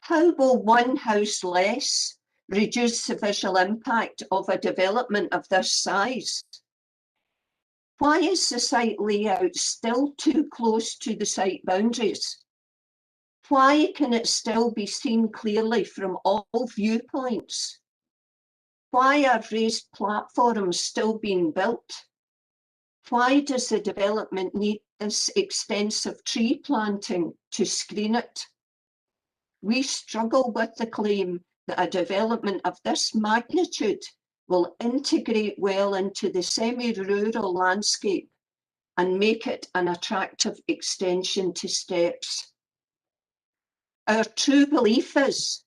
How will one house less reduce the visual impact of a development of this size? Why is the site layout still too close to the site boundaries? Why can it still be seen clearly from all viewpoints? Why are raised platforms still being built? Why does the development need this extensive tree planting to screen it? We struggle with the claim that a development of this magnitude will integrate well into the semi-rural landscape and make it an attractive extension to steps. Our true belief is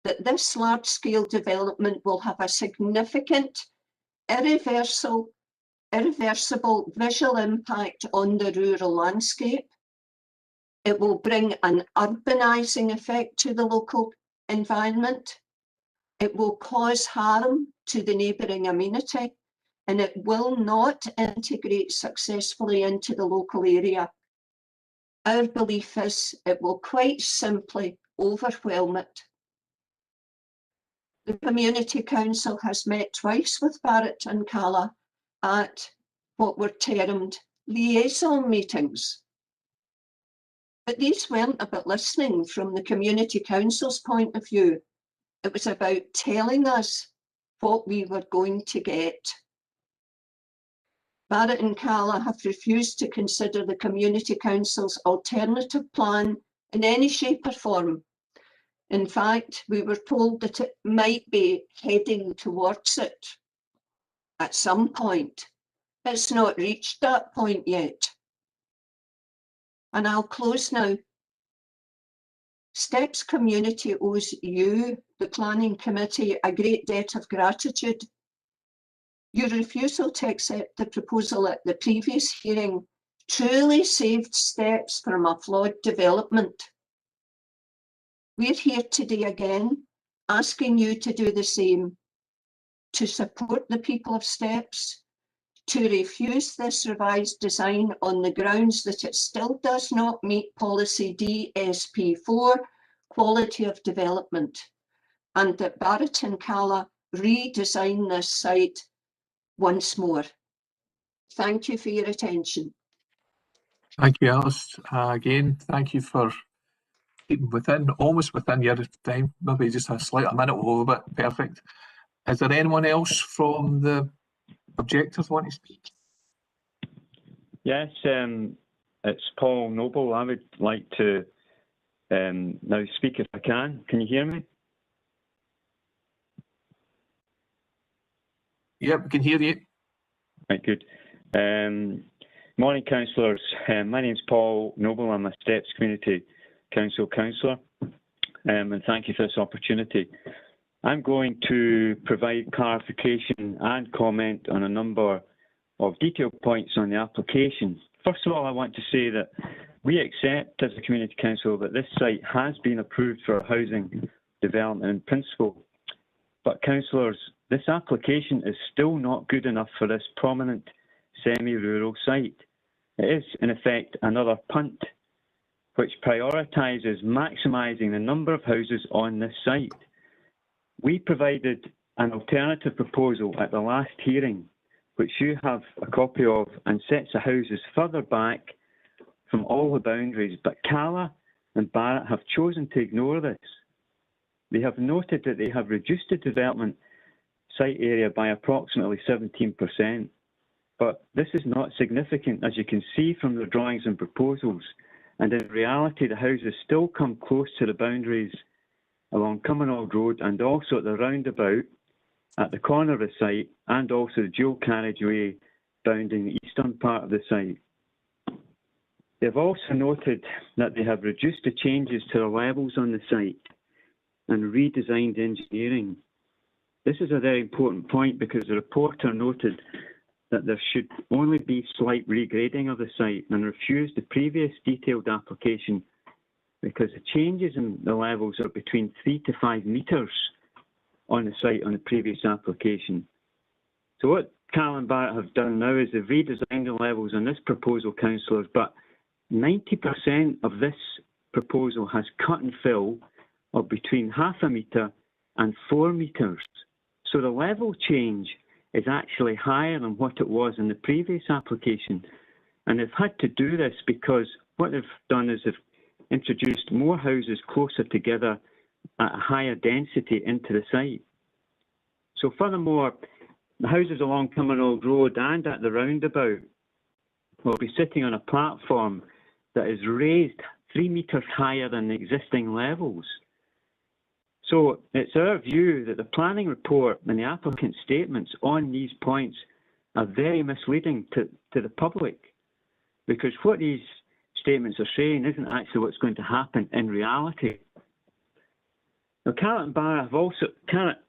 that this large-scale development will have a significant, irreversible visual impact on the rural landscape. It will bring an urbanising effect to the local environment. It will cause harm to the neighbouring amenity, and it will not integrate successfully into the local area. Our belief is it will quite simply overwhelm it. The Community Council has met twice with Barrett and Calla at what were termed liaison meetings. But these weren't about listening from the Community Council's point of view. It was about telling us what we were going to get. Barrett and Calla have refused to consider the Community Council's alternative plan in any shape or form. In fact, we were told that it might be heading towards it at some point. It's not reached that point yet. And I'll close now. Steps Community owes you, the Planning Committee, a great debt of gratitude. Your refusal to accept the proposal at the previous hearing truly saved Steps from a flawed development. We're here today again, asking you to do the same, to support the people of Steps, to refuse this revised design on the grounds that it still does not meet policy DSP4, quality of development, and that Barrett and Calla redesign this site once more. Thank you for your attention. Thank you, Alice. Again, thank you for keeping almost within your time, maybe just a minute over, but perfect. Is there anyone else from the objectors want to speak? Yes, it's Paul Noble. I would like to now speak if I can. Can you hear me? Yep, we can hear you. Right, good. Morning, councillors. My name's Paul Noble. I'm a Steps Community Council councillor, and thank you for this opportunity. I'm going to provide clarification and comment on a number of detailed points on the application. First of all, I want to say that we accept as a community council that this site has been approved for housing development in principle. But councillors, this application is still not good enough for this prominent semi-rural site. It is, in effect, another punt, which prioritises maximising the number of houses on this site. We provided an alternative proposal at the last hearing, which you have a copy of, and sets the houses further back from all the boundaries, but Cala and Barrett have chosen to ignore this. They have noted that they have reduced the development site area by approximately 17%, but this is not significant, as you can see from the drawings and proposals, and in reality the houses still come close to the boundaries along Cumbernauld Road and also at the roundabout at the corner of the site, and also the dual carriageway bounding the eastern part of the site. They have also noted that they have reduced the changes to the levels on the site and redesigned engineering. This is a very important point because the reporter noted that there should only be slight regrading of the site and refused the previous detailed application because the changes in the levels are between 3 to 5 metres on the site on the previous application. So what Cal and Barrett have done now is they've redesigned the levels on this proposal, councillors, but 90% of this proposal has cut and fill of between 0.5 metre and 4 metres. So the level change is actually higher than what it was in the previous application. And they've had to do this because what they've done is they've introduced more houses closer together at a higher density into the site. So furthermore, the houses along Cumbernauld Road and at the roundabout will be sitting on a platform that is raised 3 metres higher than the existing levels. So it's our view that the planning report and the applicant's statements on these points are very misleading to the public, because what these statements are saying isn't actually what's going to happen in reality. Now, Carrot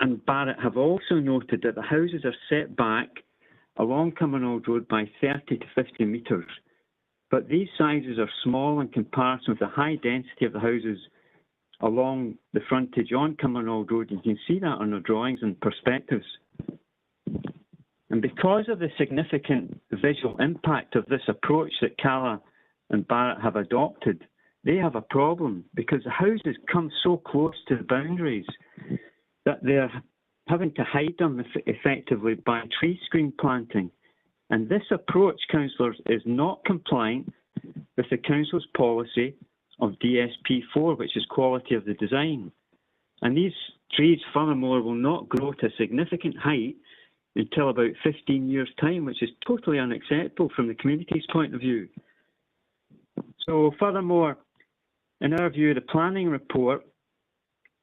and Barrett have also noted that the houses are set back along Cumbernauld Road by 30 to 50 metres, but these sizes are small in comparison with the high density of the houses along the frontage on Cumbernauld Road. You can see that on the drawings and perspectives. And because of the significant visual impact of this approach that Cala and Barrett have adopted, they have a problem because the houses come so close to the boundaries that they're having to hide them effectively by tree screen planting. And this approach, councillors, is not compliant with the council's policy of DSP4, which is quality of the design. And these trees, furthermore, will not grow to a significant height until about 15 years' time, which is totally unacceptable from the community's point of view. So furthermore, in our view, the planning report,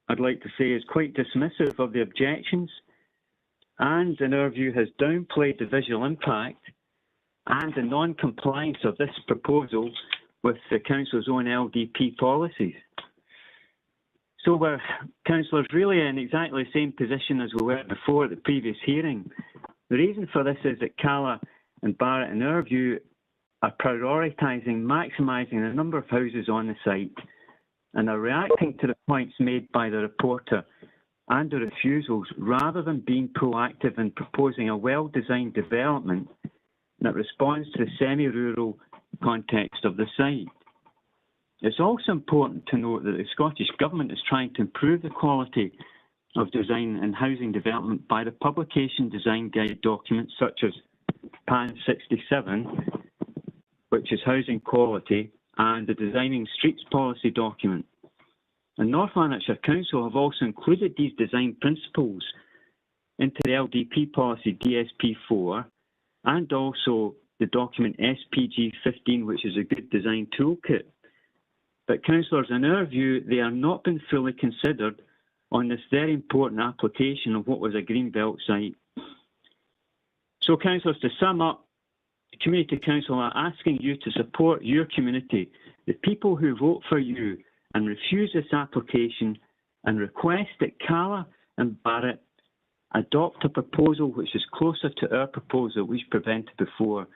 I'd like to say, is quite dismissive of the objections and, in our view, has downplayed the visual impact and the non-compliance of this proposal with the council's own LDP policies. So we're, councillors, really in exactly the same position as we were before at the previous hearing. The reason for this is that Cala and Barrett, in our view, are prioritising maximising the number of houses on the site and are reacting to the points made by the reporter and the refusals rather than being proactive in proposing a well-designed development that responds to the semi-rural context of the site. It's also important to note that the Scottish Government is trying to improve the quality of design and housing development by the publication design guide documents such as PAN 67, which is housing quality, and the Designing Streets Policy document. And North Lanarkshire Council have also included these design principles into the LDP policy DSP4 and also the document SPG 15, which is a good design toolkit. But councillors, in our view, they are not been fully considered on this very important application of what was a greenbelt site. So councillors, to sum up, the Community Council are asking you to support your community, the people who vote for you, and refuse this application and request that Cala and Barrett adopt a proposal which is closer to our proposal which presented before,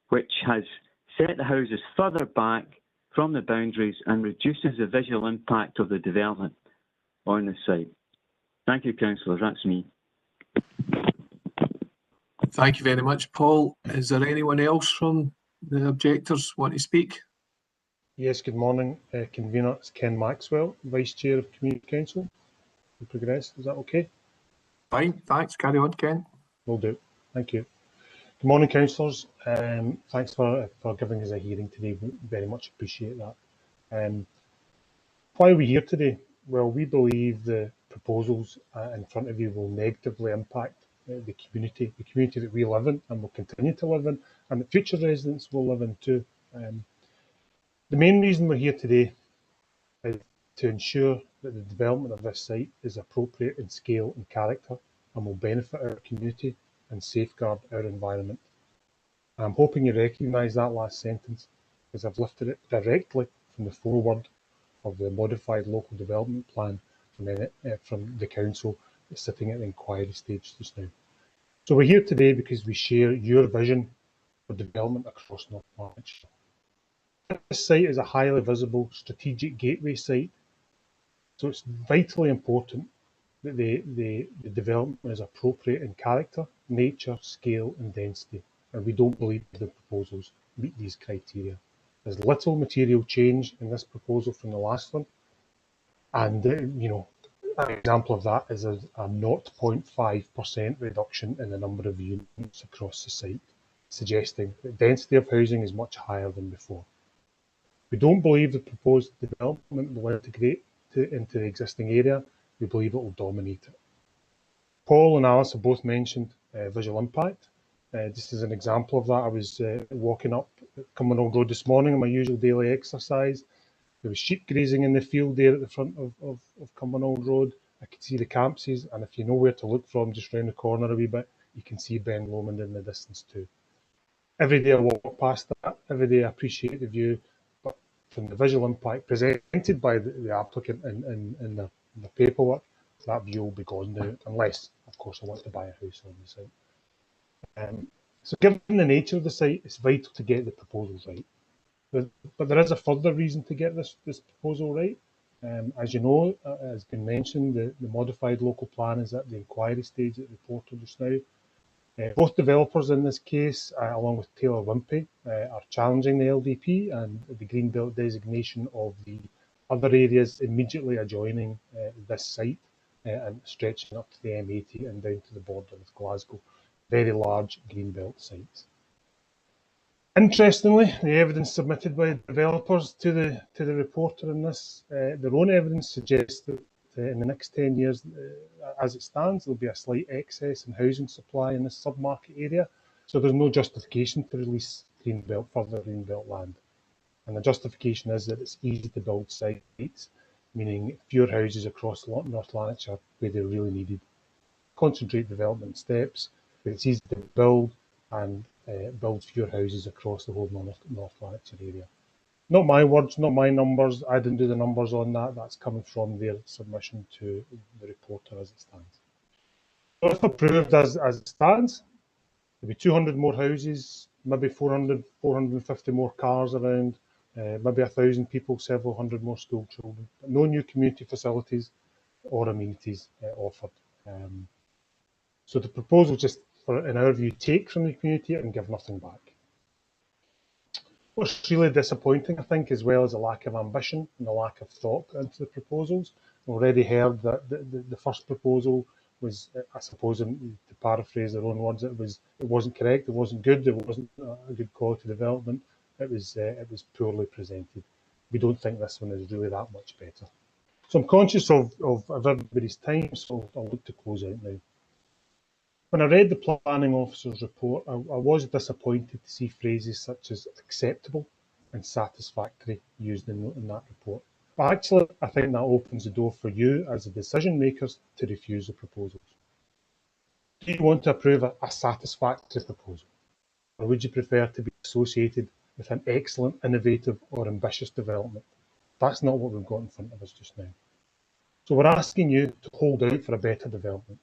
which has set the houses further back from the boundaries and reduces the visual impact of the development on the site. Thank you, councillors. That's me. Thank you very much, Paul. Is there anyone else from the objectors want to speak? Yes, good morning, Convener. It's Ken Maxwell, Vice Chair of Community Council. We'll progress. Is that okay? Fine, thanks. Carry on, Ken. Will do. Thank you. Good morning, councillors. Thanks for giving us a hearing today. We very much appreciate that. Why are we here today? Well, we believe the proposals in front of you will negatively impact the community that we live in and will continue to live in, and that future residents will live in too. The main reason we're here today is to ensure that the development of this site is appropriate in scale and character and will benefit our community and safeguard our environment. I'm hoping you recognise that last sentence, because I've lifted it directly from the foreword of the modified local development plan from the council that's sitting at the inquiry stage just now. So we're here today because we share your vision for development across North Lanarkshire. This site is a highly visible strategic gateway site, so it's vitally important that the development is appropriate in character, nature, scale and density, and we don't believe the proposals meet these criteria. There's little material change in this proposal from the last one, and you know, an example of that is a 0.5% reduction in the number of units across the site, suggesting that density of housing is much higher than before. We don't believe the proposed development will integrate into the existing area. We believe it will dominate it. Paul and Alice have both mentioned visual impact. Just as an example of that, I was walking up Cumbernauld Road this morning on my usual daily exercise. There was sheep grazing in the field there at the front of Cumbernauld Road. I could see the campsies, and if you know where to look from, just round the corner a wee bit, you can see Ben Lomond in the distance too. Every day I walk past that, every day I appreciate the view, but from the visual impact presented by the applicant in the paperwork, that view will be gone now, unless, of course, I want to buy a house on the site. So given the nature of the site, it's vital to get the proposals right. But there is a further reason to get this proposal right. As you know, has been mentioned, the modified local plan is at the inquiry stage at the portal just now. Both developers in this case, along with Taylor Wimpey, are challenging the LDP and the green belt designation of the other areas immediately adjoining this site and stretching up to the M80 and down to the border with Glasgow. Very large green belt sites. Interestingly, the evidence submitted by developers to the reporter in this, their own evidence suggests that in the next 10 years, as it stands, there'll be a slight excess in housing supply in this sub-market area. So there's no justification to release further green belt land. And the justification is that it's easy to build sites, meaning fewer houses across North Lanarkshire where they're really needed. Concentrate development steps, where it's easy to build and build fewer houses across the whole North Lanarkshire area. Not my words, not my numbers. I didn't do the numbers on that. That's coming from their submission to the reporter as it stands. So if approved as it stands, there'll be 200 more houses, maybe 450 more cars around, maybe 1,000 people, several hundred more school children. But no new community facilities or amenities offered. So the proposal just, in our view, take from the community and give nothing back. What's really disappointing, I think, as well, is a lack of ambition and a lack of thought into the proposals. We've already heard that the first proposal was, I suppose, to paraphrase their own words, it wasn't correct, it wasn't good, it wasn't a good quality development. It was poorly presented. We don't think this one is really that much better. So I'm conscious of everybody's time, so I'll look to close out now. When I read the planning officer's report, I was disappointed to see phrases such as acceptable and satisfactory used in that report. But actually, I think that opens the door for you as the decision makers to refuse the proposals. Do you want to approve a satisfactory proposal? Or would you prefer to be associated with an excellent, innovative or ambitious development? That's not what we've got in front of us just now. So we're asking you to hold out for a better development.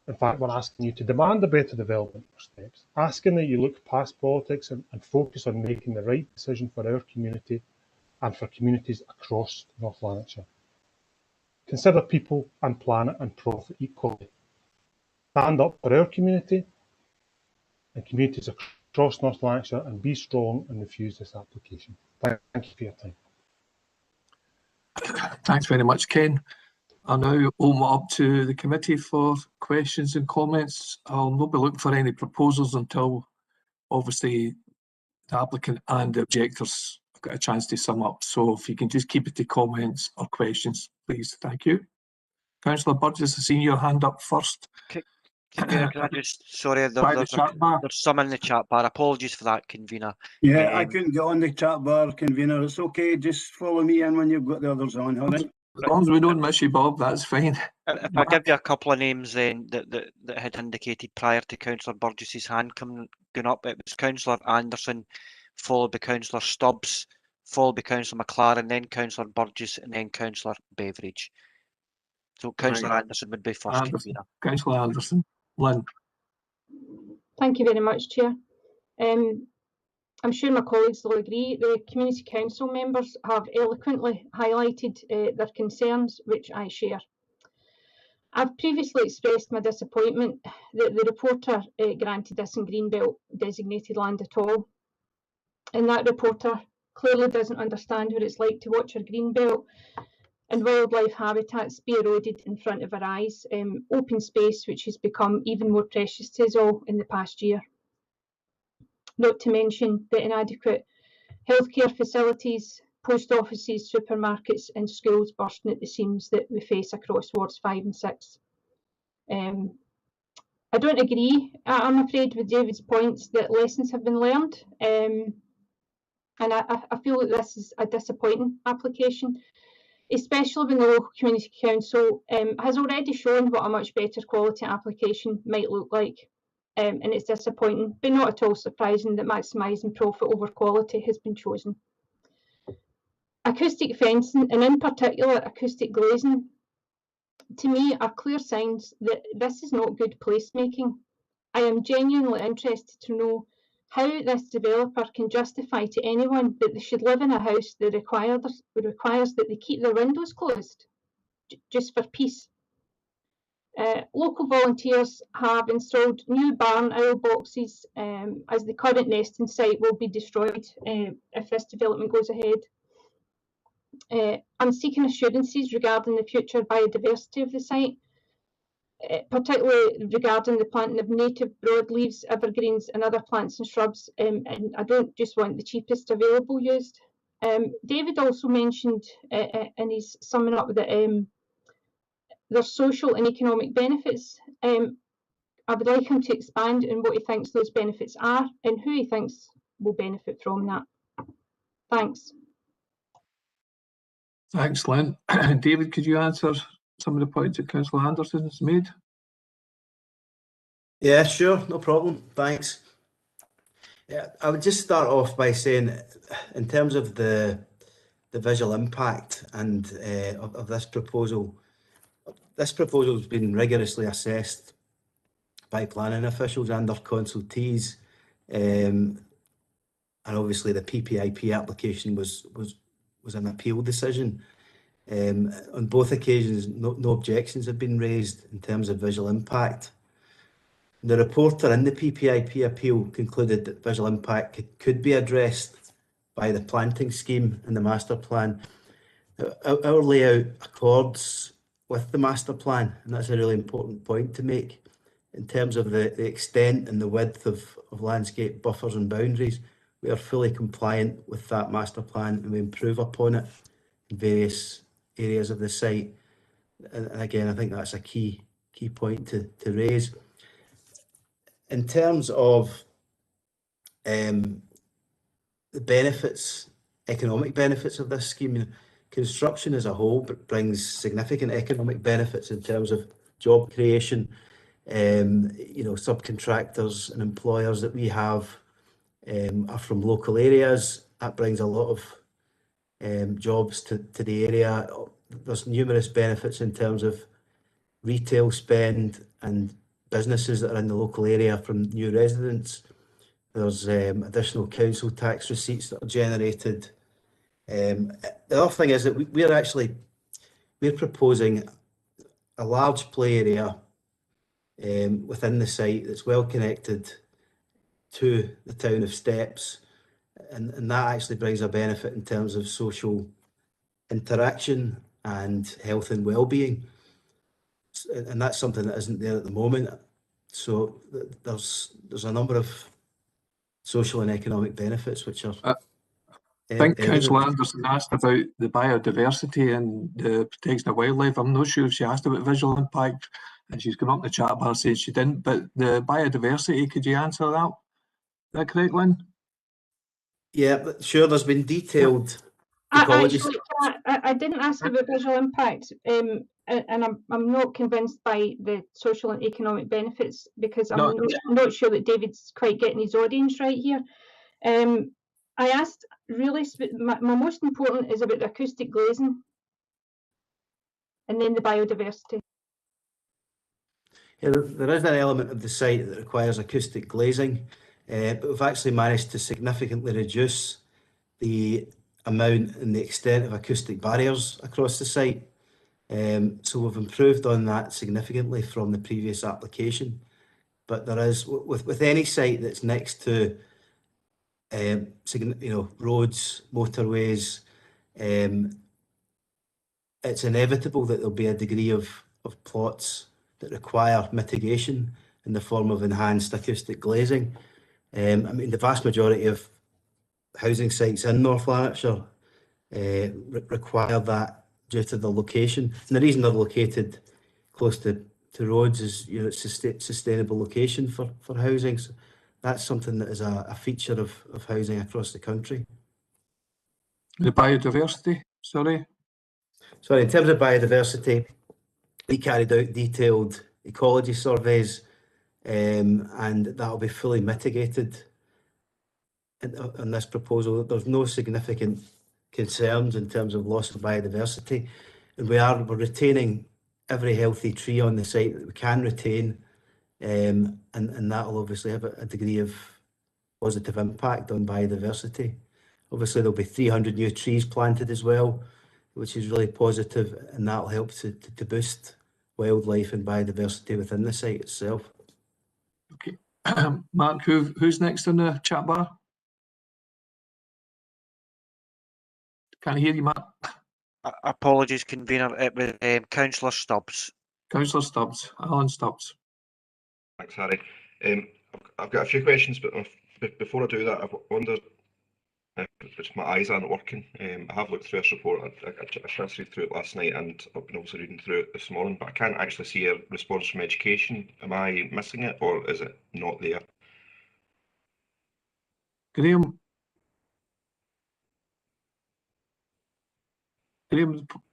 In fact, we're asking you to demand a better development for Steps, asking that you look past politics and focus on making the right decision for our community and for communities across North Lanarkshire. Consider people and planet and profit equally. Stand up for our community and communities across North Lanarkshire and be strong and refuse this application. Thank you for your time. Thanks very much, Ken. I'll now open up to the committee for questions and comments. I'll not be looking for any proposals until obviously the applicant and the objectors have got a chance to sum up. So if you can just keep it to comments or questions, please. Thank you. Councillor Burgess, I've seen your hand up first. Convener, can I just, sorry, there's some in the chat bar. Apologies for that, Convener. Yeah, I couldn't get on the chat bar, Convener. It's okay, just follow me in when you've got the others on, all right? As long as we don't miss you, Bob, that's fine. If I give you a couple of names then that had indicated prior to Councillor Burgess's hand going up, it was Councillor Anderson, followed by Councillor Stubbs, followed by Councillor McLaren, then Councillor Burgess, and then Councillor Beveridge. So Councillor Anderson would be first, Convener. Councillor Anderson. Lynn. Thank you very much, Chair. I'm sure my colleagues will agree. The Community Council members have eloquently highlighted their concerns, which I share. I've previously expressed my disappointment that the reporter granted this in Greenbelt designated land at all. And that reporter clearly doesn't understand what it's like to watch our Greenbelt and wildlife habitats be eroded in front of our eyes, open space which has become even more precious to us all in the past year. Not to mention the inadequate healthcare facilities, post offices, supermarkets and schools bursting at the seams that we face across wards 5 and 6. I don't agree, I'm afraid, with David's points that lessons have been learned, and I feel that this is a disappointing application, especially when the local community council has already shown what a much better quality application might look like. And it's disappointing, but not at all surprising that maximising profit over quality has been chosen. Acoustic fencing, and in particular acoustic glazing, to me are clear signs that this is not good placemaking. I am genuinely interested to know how this developer can justify to anyone that they should live in a house that requires that they keep their windows closed, just for peace. Local volunteers have installed new barn owl boxes as the current nesting site will be destroyed if this development goes ahead. I'm seeking assurances regarding the future biodiversity of the site, particularly regarding the planting of native broadleaves, evergreens and other plants and shrubs, and I don't just want the cheapest available used. David also mentioned in his summing up that there's social and economic benefits. I would like him to expand on what he thinks those benefits are and who he thinks will benefit from that. Thanks. Thanks, Lynn. David, could you answer some of the points that Councillor Anderson has made? Yeah, sure, no problem. Thanks. Yeah, I would just start off by saying, in terms of the visual impact and of this proposal has been rigorously assessed by planning officials and their consultees, and obviously the PPIP application was an appeal decision. On both occasions, no objections have been raised in terms of visual impact. The reporter in the PPIP appeal concluded that visual impact could be addressed by the planting scheme in the master plan. Our layout accords with the master plan, and that's a really important point to make. In terms of the extent and the width of landscape buffers and boundaries, we are fully compliant with that master plan and we improve upon it in various areas of the site. And again, I think that's a key point to raise. In terms of the benefits, economic benefits of this scheme, construction as a whole brings significant economic benefits in terms of job creation. Subcontractors and employers that we have are from local areas. That brings a lot of jobs to the area. there's numerous benefits in terms of retail spend and businesses that are in the local area from new residents. There's additional council tax receipts that are generated. The other thing is that we're proposing a large play area within the site that's well connected to the town of Steps, and that actually brings a benefit in terms of social interaction and health and well-being, and that's something that isn't there at the moment. So there's a number of social and economic benefits which are I think Councillor Anderson asked about the biodiversity and the protection of wildlife. I'm not sure if she asked about visual impact, and she's gone up in the chat bar saying she didn't, but the biodiversity, could you answer that? Is that correct, Lynn? Yeah, sure. There's been detailed ecology. I didn't ask about visual impact, and I'm not convinced by the social and economic benefits, because I'm not sure that David's quite getting his audience right here. I asked really, my most important is about the acoustic glazing, and then the biodiversity. Yeah, there is an element of the site that requires acoustic glazing, but we've actually managed to significantly reduce the amount and the extent of acoustic barriers across the site. So we've improved on that significantly from the previous application. But there is, with any site that's next to roads, motorways, it's inevitable that there'll be a degree of plots that require mitigation in the form of enhanced acoustic glazing. I mean, the vast majority of housing sites in North Lanarkshire require that due to the location. And the reason they're located close to roads is, it's a sustainable location for housing. So that's something that is a feature of housing across the country. The biodiversity, sorry? Sorry, in terms of biodiversity, we carried out detailed ecology surveys, and that'll be fully mitigated in this proposal. There's no significant concerns in terms of loss of biodiversity, and we're retaining every healthy tree on the site that we can retain, and that will obviously have a degree of positive impact on biodiversity. Obviously, there'll be 300 new trees planted as well, which is really positive, and that'll help to boost wildlife and biodiversity within the site itself. Okay, Mark, who's next on the chat bar? Can't hear you, Mark. Apologies, convener. It was Councillor Stubbs. Councillor Stubbs, Alan Stubbs. Thanks, Harry. I've got a few questions, but before I do that, I wonder if my eyes aren't working. I have looked through this report. I tried to read through it last night, and I've been also reading through it this morning, but I can't actually see a response from education. Am I missing it, or is it not there? Graham?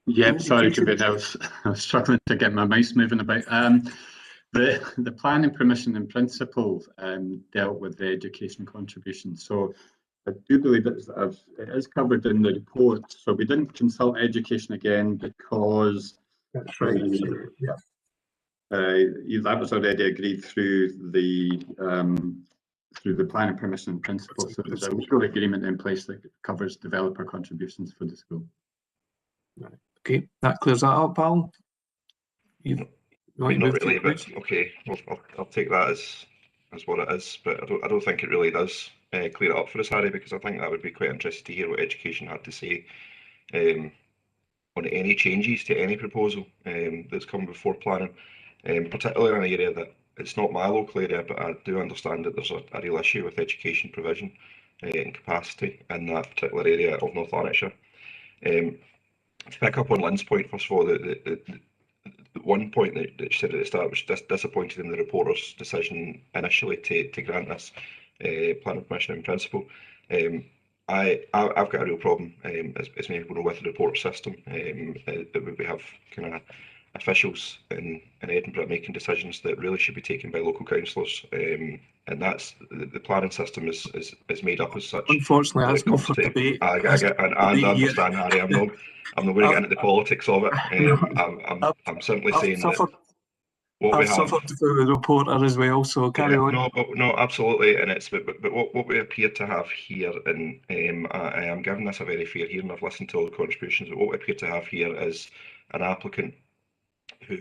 Yep, sorry, I was struggling to get my mouse moving about. The planning permission in principle dealt with the education contribution. So I do believe it is covered in the report. So we didn't consult education again because that's right. That was already agreed through the planning permission in principle. So there's a legal agreement in place that covers developer contributions for the school. Right. Okay, that clears that up, Alan. Not really, but okay, I'll take that as what it is, but I don't think it really does clear it up for us, Harry, because I think that would be quite interesting to hear what education had to say on any changes to any proposal that's come before planning, particularly in an area that it's not my local area, but I do understand that there's a real issue with education provision and capacity in that particular area of North Lanarkshire. To pick up on Lynn's point, first of all, the one point that she said at the start was disappointed in the reporter's decision initially to grant this planning permission in principle. I've got a real problem, as many people know, with the report system. We have kind of officials in Edinburgh making decisions that really should be taken by local councillors, and that's the planning system is made up as such. Unfortunately, that's not for debate. I understand, Harry. I'm not going to get into the politics of it. I'm simply saying that what we I've have. suffered through the reporter as well, so carry on. No, absolutely, and but what we appear to have here, and I am giving this a very fair hearing. I've listened to all the contributions, but what we appear to have here is an applicant who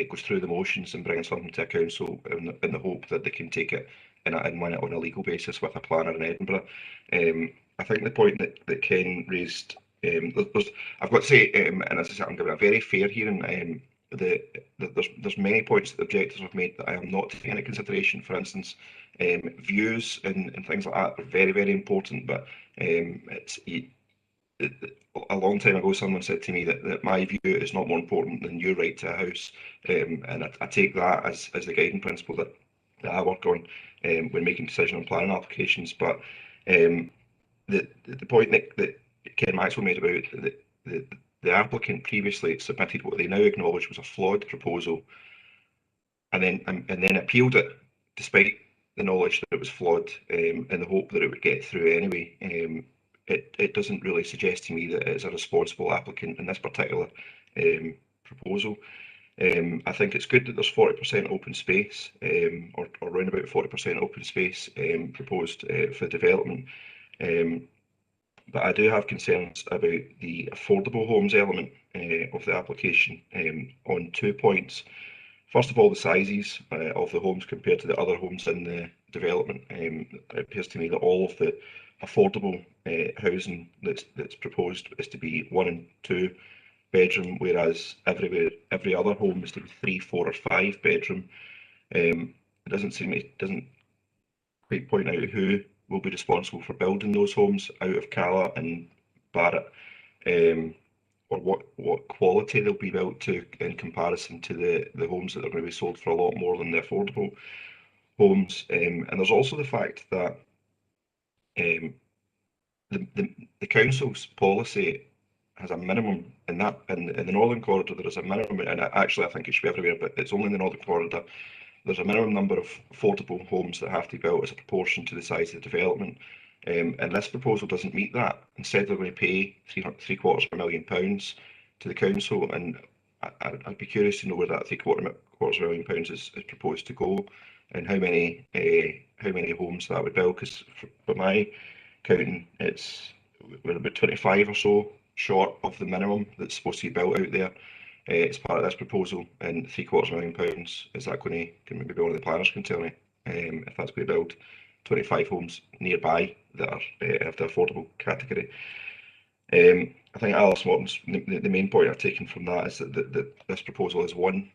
goes through the motions and brings something to a council in the hope that they can take it and win it on a legal basis with a planner in Edinburgh. I think the point that Ken raised, I've got to say, and as I said, I'm giving a very fair hearing. There's many points that the objectors have made that I am not taking into consideration. For instance, views and things like that are very, very important, but a long time ago someone said to me that my view is not more important than your right to a house, and I take that as the guiding principle that I work on when making decisions on planning applications. But the point that Ken Maxwell made about the applicant previously submitted what they now acknowledge was a flawed proposal, and then appealed it despite the knowledge that it was flawed, in the hope that it would get through anyway. It doesn't really suggest to me that it's a responsible applicant in this particular proposal. I think it's good that there's 40% open space, or around about 40% open space proposed for development. But I do have concerns about the affordable homes element of the application on 2 points. First of all, the sizes of the homes compared to the other homes in the development. It appears to me that all of the affordable housing that's proposed is to be 1 and 2 bedroom, whereas every other home is to be 3, 4 or 5 bedroom. It doesn't quite point out who will be responsible for building those homes out of Cala and Barrett, or what quality they'll be built to in comparison to the homes that are going to be sold for a lot more than the affordable homes. And there's also the fact that the council's policy has a minimum in the Northern Corridor. There is a minimum, and actually I think it should be everywhere, but it's only in the Northern Corridor. There's a minimum number of affordable homes that have to be built as a proportion to the size of the development, and this proposal doesn't meet that. Instead, they're going to pay £750,000 to the council, and I'd be curious to know where that £750,000 is proposed to go, and how many homes that would build. Because for my counting, we're about 25 or so short of the minimum that's supposed to be built out there. As part of this proposal, and £750,000, is that going to, can maybe one of the planners can tell me if that's going to build 25 homes nearby that are of the affordable category. I think Alice Morton's the main point I've taken from that is that this proposal is one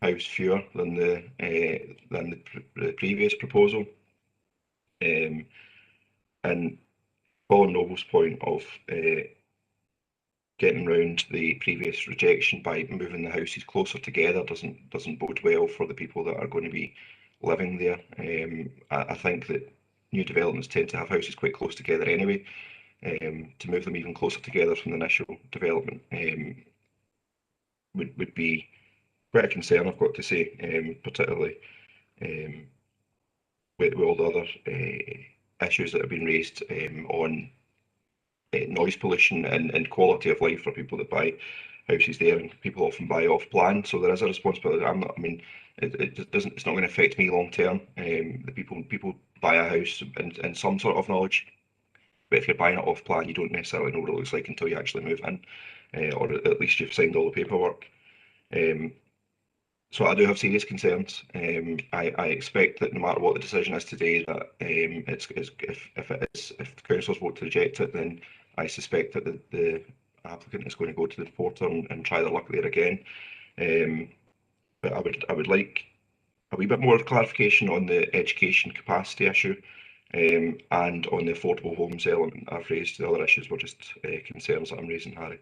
house fewer than the previous proposal, and Colin Noble's point of getting round the previous rejection by moving the houses closer together doesn't bode well for the people that are going to be living there. I think that new developments tend to have houses quite close together anyway. To move them even closer together from the initial development would be quite a concern, I've got to say, particularly with all the other issues that have been raised on noise pollution and quality of life for people that buy houses there, and people often buy off plan. So there is a responsibility. It's not going to affect me long term. The people buy a house in some sort of knowledge, but if you're buying it off plan, you don't necessarily know what it looks like until you actually move in, or at least you've signed all the paperwork. So I do have serious concerns. I expect that no matter what the decision is today, that if the councillors vote to reject it, then I suspect that the applicant is going to go to the reporter and try their luck there again. But I would like a wee bit more clarification on the education capacity issue, and on the affordable homes element I've raised. The other issues were just concerns that I'm raising, Harry.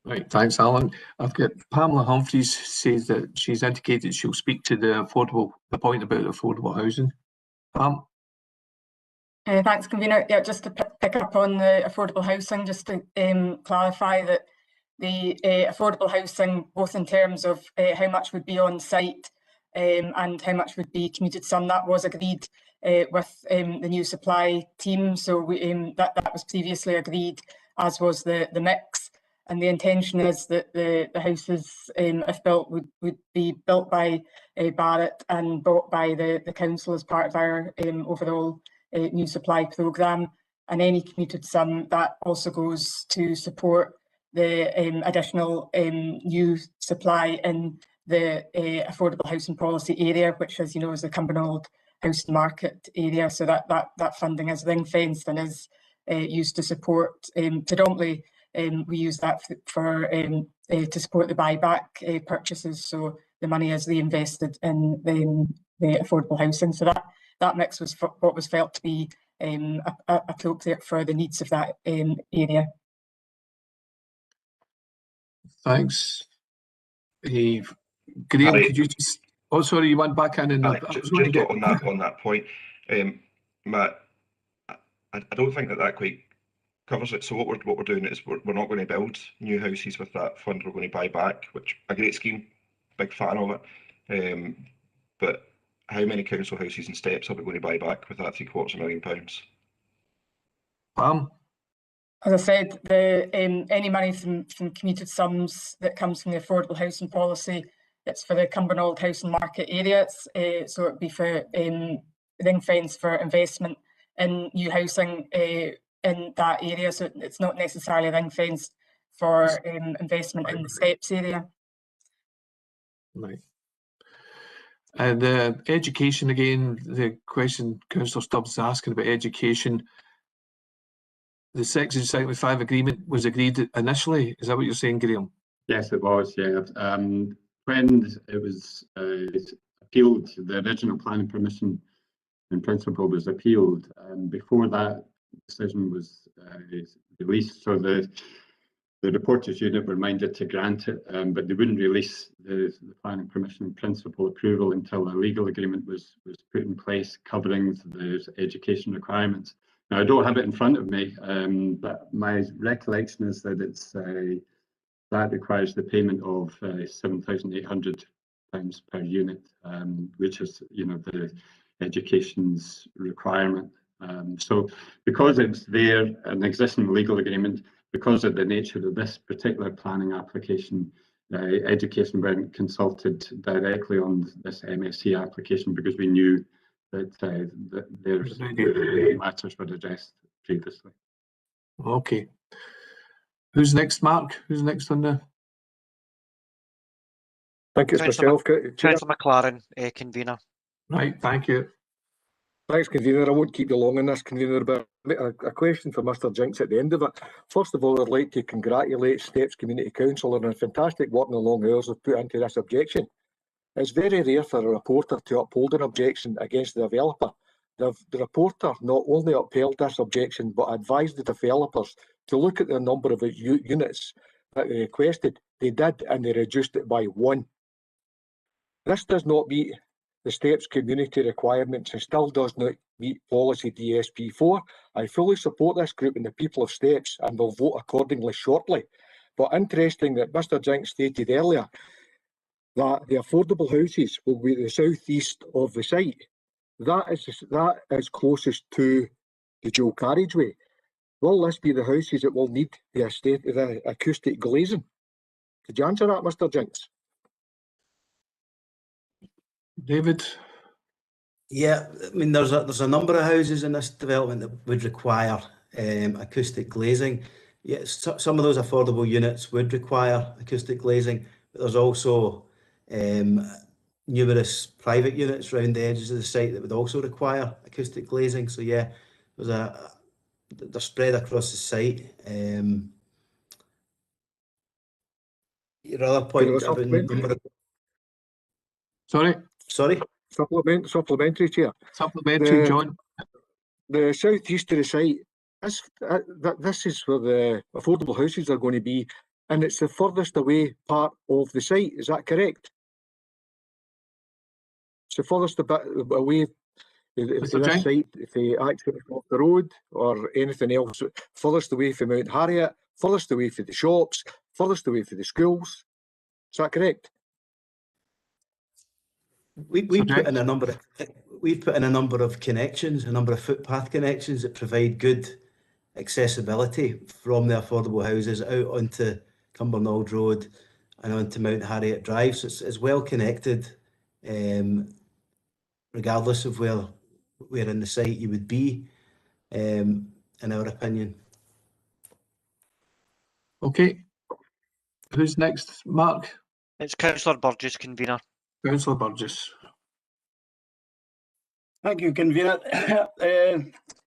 Right, thanks, Alan. I've got Pamela Humphreys says that she's indicated she'll speak to the point about affordable housing. Thanks, convener. Yeah, just to pick up on the affordable housing, just to clarify that the affordable housing, both in terms of how much would be on site and how much would be commuted sum. That was agreed with the new supply team. So that was previously agreed, as was the mix. And the intention is that the houses, if built, would be built by Barratt and bought by the council as part of our overall new supply programme. And any commuted sum, that also goes to support the additional new supply in the affordable housing policy area, which, as you know, is the Cumbernauld housing market area. So that funding is ring fenced and is used to support predominantly. We use that for to support the buyback purchases. So the money is reinvested in the affordable housing. So that mix was what was felt to be appropriate for the needs of that area. Thanks. Graham, could you just... Oh, sorry, you went back in and... Just on that point, Matt, I don't think that quite covers it. So what we're doing is we're not going to build new houses with that fund. We're going to buy back, which a great scheme, big fan of it. But how many council houses and steps are we going to buy back with that £750,000? Pam? As I said, any money from commuted sums that comes from the affordable housing policy, it's for the Cumbernauld housing market area. So it would be for ring fence for investment in new housing in that area. So it's not necessarily ring fenced for investment in the steps area. Right. And education again, the question Councillor Stubbs is asking about education. The Section 75 agreement was agreed initially. Is that what you're saying, Graham? Yes, it was. Yeah. When it was appealed, the original planning permission in principle was appealed, and before that decision was released, so the reporters unit were minded to grant it, but they wouldn't release the planning permission in principle approval until a legal agreement was put in place covering the education requirements. Now, I don't have it in front of me, but my recollection is that that requires the payment of £7,800 per unit, which is, the education's requirement. So because it's there, an existing legal agreement, because of the nature of this particular planning application, education weren't consulted directly on this MSC application because we knew that their matters were addressed previously. Okay. Who's next, Mark? Who's next on the... I think it's myself. Councillor McLaren, convener. Right, thank you. Thanks, convener. I won't keep you long on this, convener, but a question for Mr. Jinks at the end of it. First of all, I'd like to congratulate Steps Community Council on a fantastic work and the long hours they've put into this objection. It's very rare for a reporter to uphold an objection against the developer. The reporter not only upheld this objection, but advised the developers to look at the number of units that they requested. They did, and they reduced it by 1. This does not meet the Steps community requirements and still does not meet policy DSP4. I fully support this group and the people of Steps and will vote accordingly shortly. But interesting that Mr. Jinks stated earlier that the affordable houses will be the southeast of the site. That is closest to the dual carriageway. Will this be the houses that will need the acoustic glazing? Could you answer that, Mr. Jinks? David? Yeah, I mean, there's a number of houses in this development that would require acoustic glazing. Yes, some of those affordable units would require acoustic glazing, but there's also numerous private units around the edges of the site that would also require acoustic glazing. So yeah, they're spread across the site. Your other point about number of... Sorry? Supplementary, Chair. Supplementary, John. The southeast of the site, this is where the affordable houses are going to be, and it's the furthest away part of the site. Is that correct? It's the furthest away if this site, if they access off the road or anything else, furthest away from Mount Harriet furthest away from the shops, furthest away from the schools. Is that correct? We put in a number of connections, a number of footpath connections that provide good accessibility from the affordable houses out onto Cumbernauld Road and onto Mount Harriet Drive. So it's well connected, regardless of where in the site you would be, in our opinion. Okay. Who's next, Mark? It's Councillor Burgess, convener. Councillor Burgess. Thank you, convener.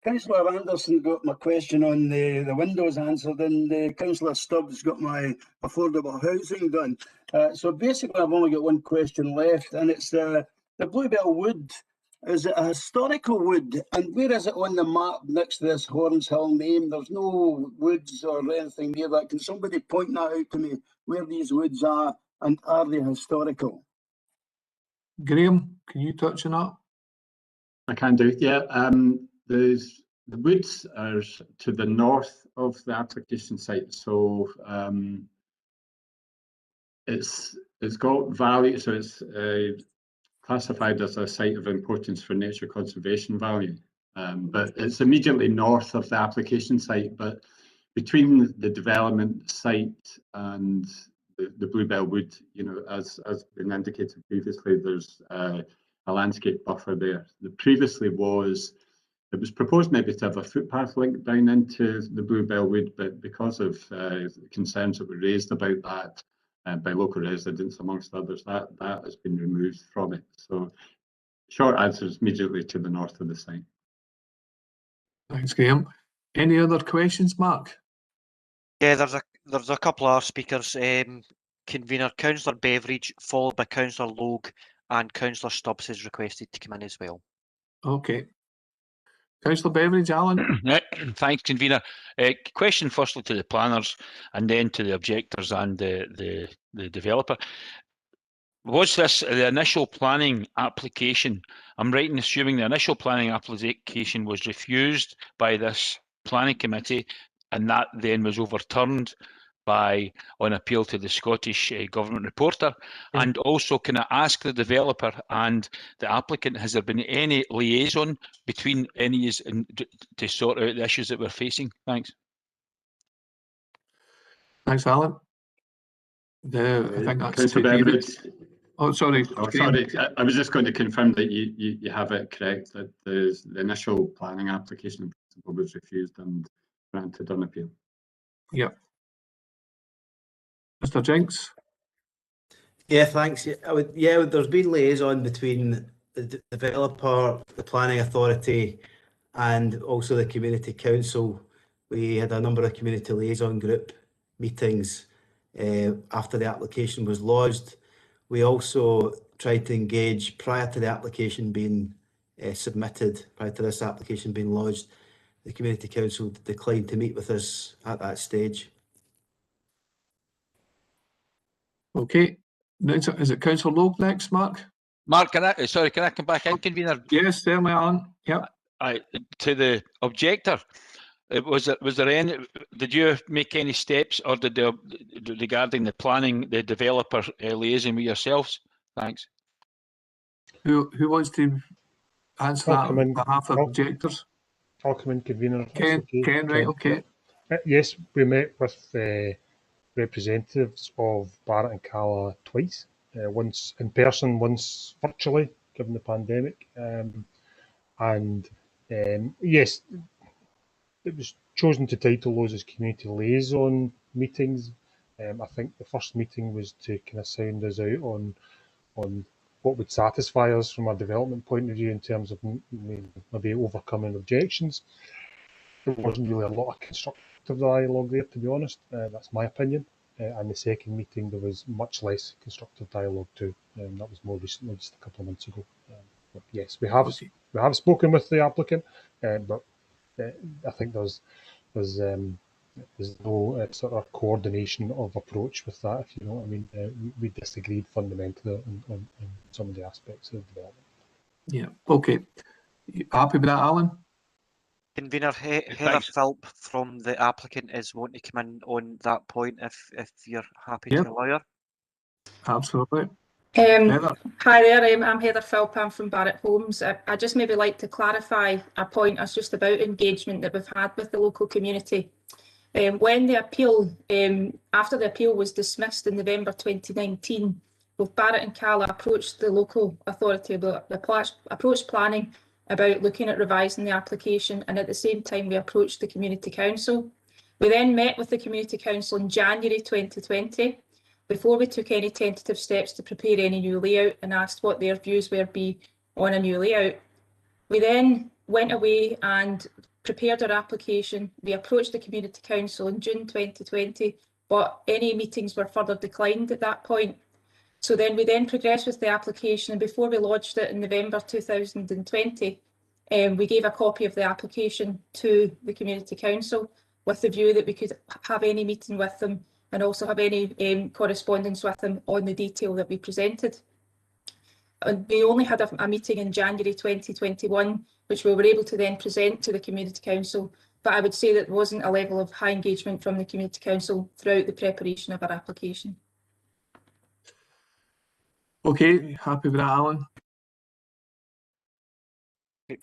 Councillor Anderson got my question on the windows answered, and Councillor Stubbs got my affordable housing done. So basically, I've only got one question left, and it's the Bluebell Wood. Is it a historical wood, and where is it on the map next to this Horns Hill name? There's no woods or anything near that. Can somebody point that out to me, where these woods are, and are they historical? Graham, can you touch on that? I can do, yeah. The woods are to the north of the application site, so it's got value, so it's classified as a site of importance for nature conservation value, but it's immediately north of the application site. But between the development site and the Bluebell Wood, you know, as been indicated previously, there's a landscape buffer there. It was proposed maybe to have a footpath link down into the Bluebell Wood, but because of concerns that were raised about that by local residents, amongst others, that has been removed from it. So short answer is immediately to the north of the site. Thanks, Graham. Any other questions, Mark? Yeah, there's a couple of speakers. Convener, Councillor Beveridge, followed by Councillor Logue, and Councillor Stubbs has requested to come in as well. Okay. Councillor Beveridge, Alan. Thanks, convener. Question firstly to the planners and then to the objectors and the developer. Was this the initial planning application? I'm right in assuming the initial planning application was refused by this planning committee, and that then was overturned on appeal to the Scottish Government Reporter. And also, can I ask the developer and the applicant, has there been any liaison between any to sort out the issues that we're facing? Thanks. Thanks, Alan. I think that's Councillor Beveridge. Oh, sorry. Oh, sorry. I was just going to confirm that you have it correct, that the initial planning application in principle was refused and granted on appeal. Yep. Mr. Jenks. Yeah, thanks. There's been liaison between the developer, the planning authority, and also the community council. We had a number of community liaison group meetings after the application was lodged. We also tried to engage prior to the application being submitted, prior to this application being lodged. The community council declined to meet with us at that stage. Okay. Is it Councillor Logue next, Mark? Mark, can I come back in, convener? Yes, certainly, Alan. Yep. To the objector, did you make any steps, or regarding the planning, the developer liaising with yourselves? Thanks. Who wants to answer that on behalf of objectors? I'll come in, convener. Ken, right, okay. Yes, we met with representatives of Barrett and Cala twice, once in person, once virtually, given the pandemic. Yes, it was chosen to title those as community liaison meetings. I think the first meeting was to kind of sound us out on what would satisfy us from a development point of view in terms of maybe overcoming objections. There wasn't really a lot of constructive dialogue there, to be honest. That's my opinion. And the second meeting, there was much less constructive dialogue too. That was more recently, just a couple of months ago. But yes, we have spoken with the applicant, but I think there's no sort of coordination of approach with that, if you know what I mean. We disagreed fundamentally on some of the aspects of development. Yeah, okay. You happy with that, Alan? Convener, Heather Philp from the applicant is wanting to come in on that point if you're happy Yep. to allow her. Absolutely. Hi there, I'm Heather Philp, I'm from Barrett Homes. I just maybe like to clarify a point that's just about engagement that we've had with the local community. When the appeal, after the appeal was dismissed in November 2019, both Barrett and Cala approached the local authority about approached planning about looking at revising the application, and at the same time we approached the Community Council. We then met with the Community Council in January 2020 before we took any tentative steps to prepare any new layout and asked what their views would be on a new layout. We then went away and prepared our application. We approached the Community Council in June 2020, but any meetings were further declined at that point. So then we progressed with the application, and before we lodged it in November 2020, we gave a copy of the application to the Community Council with the view that we could have any meeting with them and also have any correspondence with them on the detail that we presented. And we only had a meeting in January 2021, which we were able to then present to the Community Council, but I would say that there wasn't a level of high engagement from the Community Council throughout the preparation of our application. Okay, happy with that, Alan?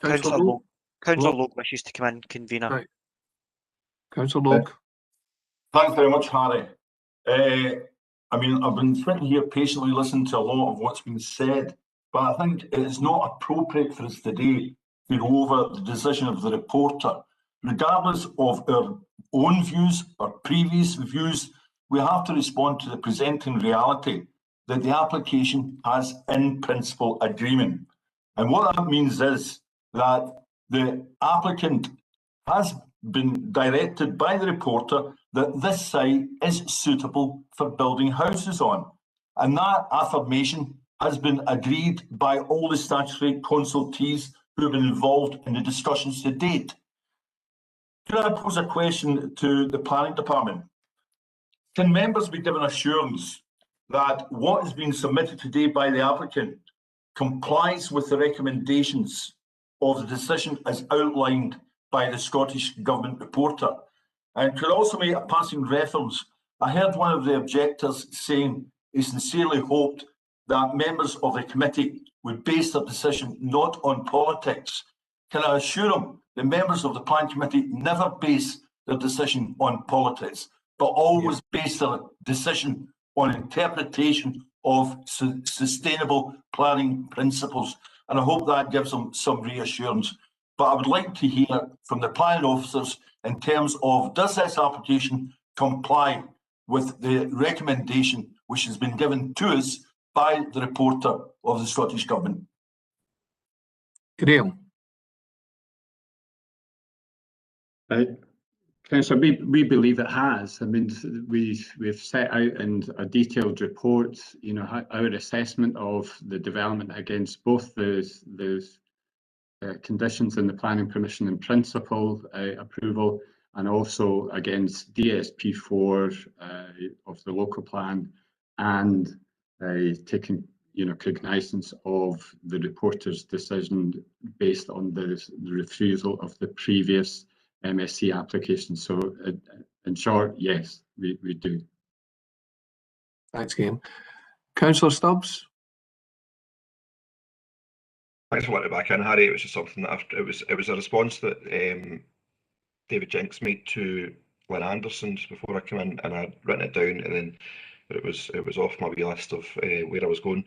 Councillor Logue. Councillor Logue wishes to come in, Convener. Right. Councillor Logue. Thanks very much, Harry. I mean, I've been sitting here patiently listening to a lot of what's been said, but I think it is not appropriate for us today to go over the decision of the reporter. Regardless of our own views or previous views, we have to respond to the presenting reality that the application has in principle agreement. And what that means is that the applicant has been directed by the reporter that this site is suitable for building houses on. And that affirmation has been agreed by all the statutory consultees who have been involved in the discussions to date. Could I pose a question to the planning department? Can members be given assurance that what has been submitted today by the applicant complies with the recommendations of the decision as outlined by the Scottish Government reporter? And could also make a passing reference, I heard one of the objectors saying he sincerely hoped that members of the committee would base their decision not on politics. Can I assure him the members of the Planning Committee never base their decision on politics, but always base their decision on interpretation of sustainable planning principles? And I hope that gives them some reassurance. But I would like to hear from the planning officers in terms of, does this application comply with the recommendation which has been given to us by the reporter of the Scottish Government? Graham. Councillor, we believe it has. I mean, we've set out in a detailed report, you know, our assessment of the development against both the conditions in the planning permission in principle approval, and also against DSP4 of the local plan, and taking, you know, cognizance of the reporter's decision based on the refusal of the previous MSC application. So in short, yes, we do. Thanks, Graham. Councillor Stubbs. Thanks for letting it back in, Harry. It was just something that it was a response that David Jenks made to Lynn Anderson's before I came in, and I'd written it down, and then it was off my wee list of where I was going.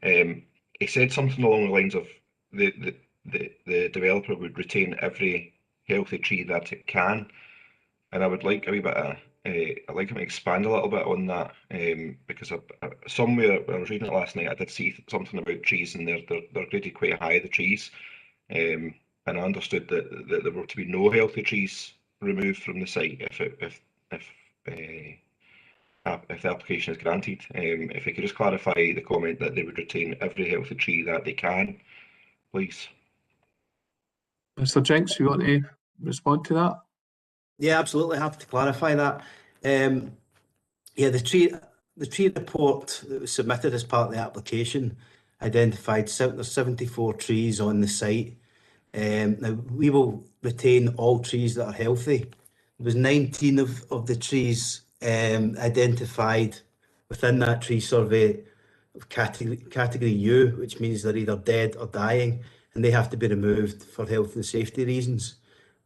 He said something along the lines of the developer would retain every healthy tree that it can, and I would like a wee bit of I'd like him to expand a little bit on that, because somewhere when I was reading it last night, I did see something about trees, and they're graded quite high, the trees, and I understood that there were to be no healthy trees removed from the site if the application is granted. If you could just clarify the comment that they would retain every healthy tree that they can, please. Mr. Jenks, you want to respond to that? Yeah, absolutely. Happy to clarify that. Yeah, the tree report that was submitted as part of the application identified there's 74 trees on the site. Now, we will retain all trees that are healthy. There was 19 of the trees identified within that tree survey of category U, which means they're either dead or dying, and they have to be removed for health and safety reasons.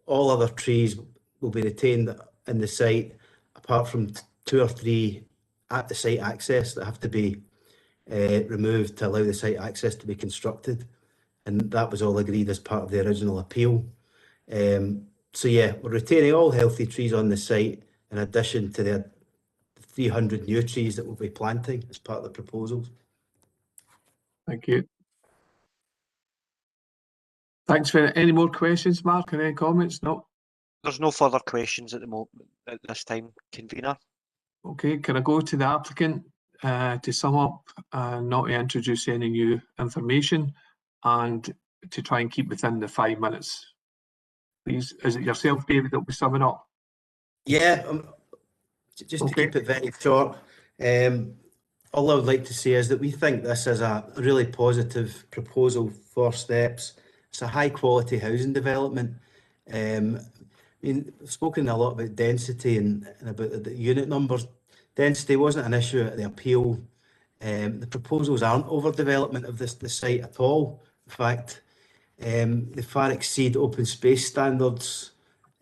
All other trees will be retained in the site, apart from 2 or 3 at the site access that have to be removed to allow the site access to be constructed. And that was all agreed as part of the original appeal. So yeah, we're retaining all healthy trees on the site in addition to the 300 new trees that we'll be planting as part of the proposals. Thank you. Thanks for any more questions, Mark, and any comments? No. There's no further questions at the moment at this time, convener. Okay, can I go to the applicant to sum up and not to introduce any new information and to try and keep within the 5 minutes? Please, is it yourself, David, that will be summing up? Yeah, just to keep it very short, all I would like to say is that we think this is a really positive proposal for Steps. It's a high quality housing development. I mean, we've spoken a lot about density and about the unit numbers. Density wasn't an issue at the appeal. The proposals aren't overdevelopment of the site at all. In fact, they far exceed open space standards,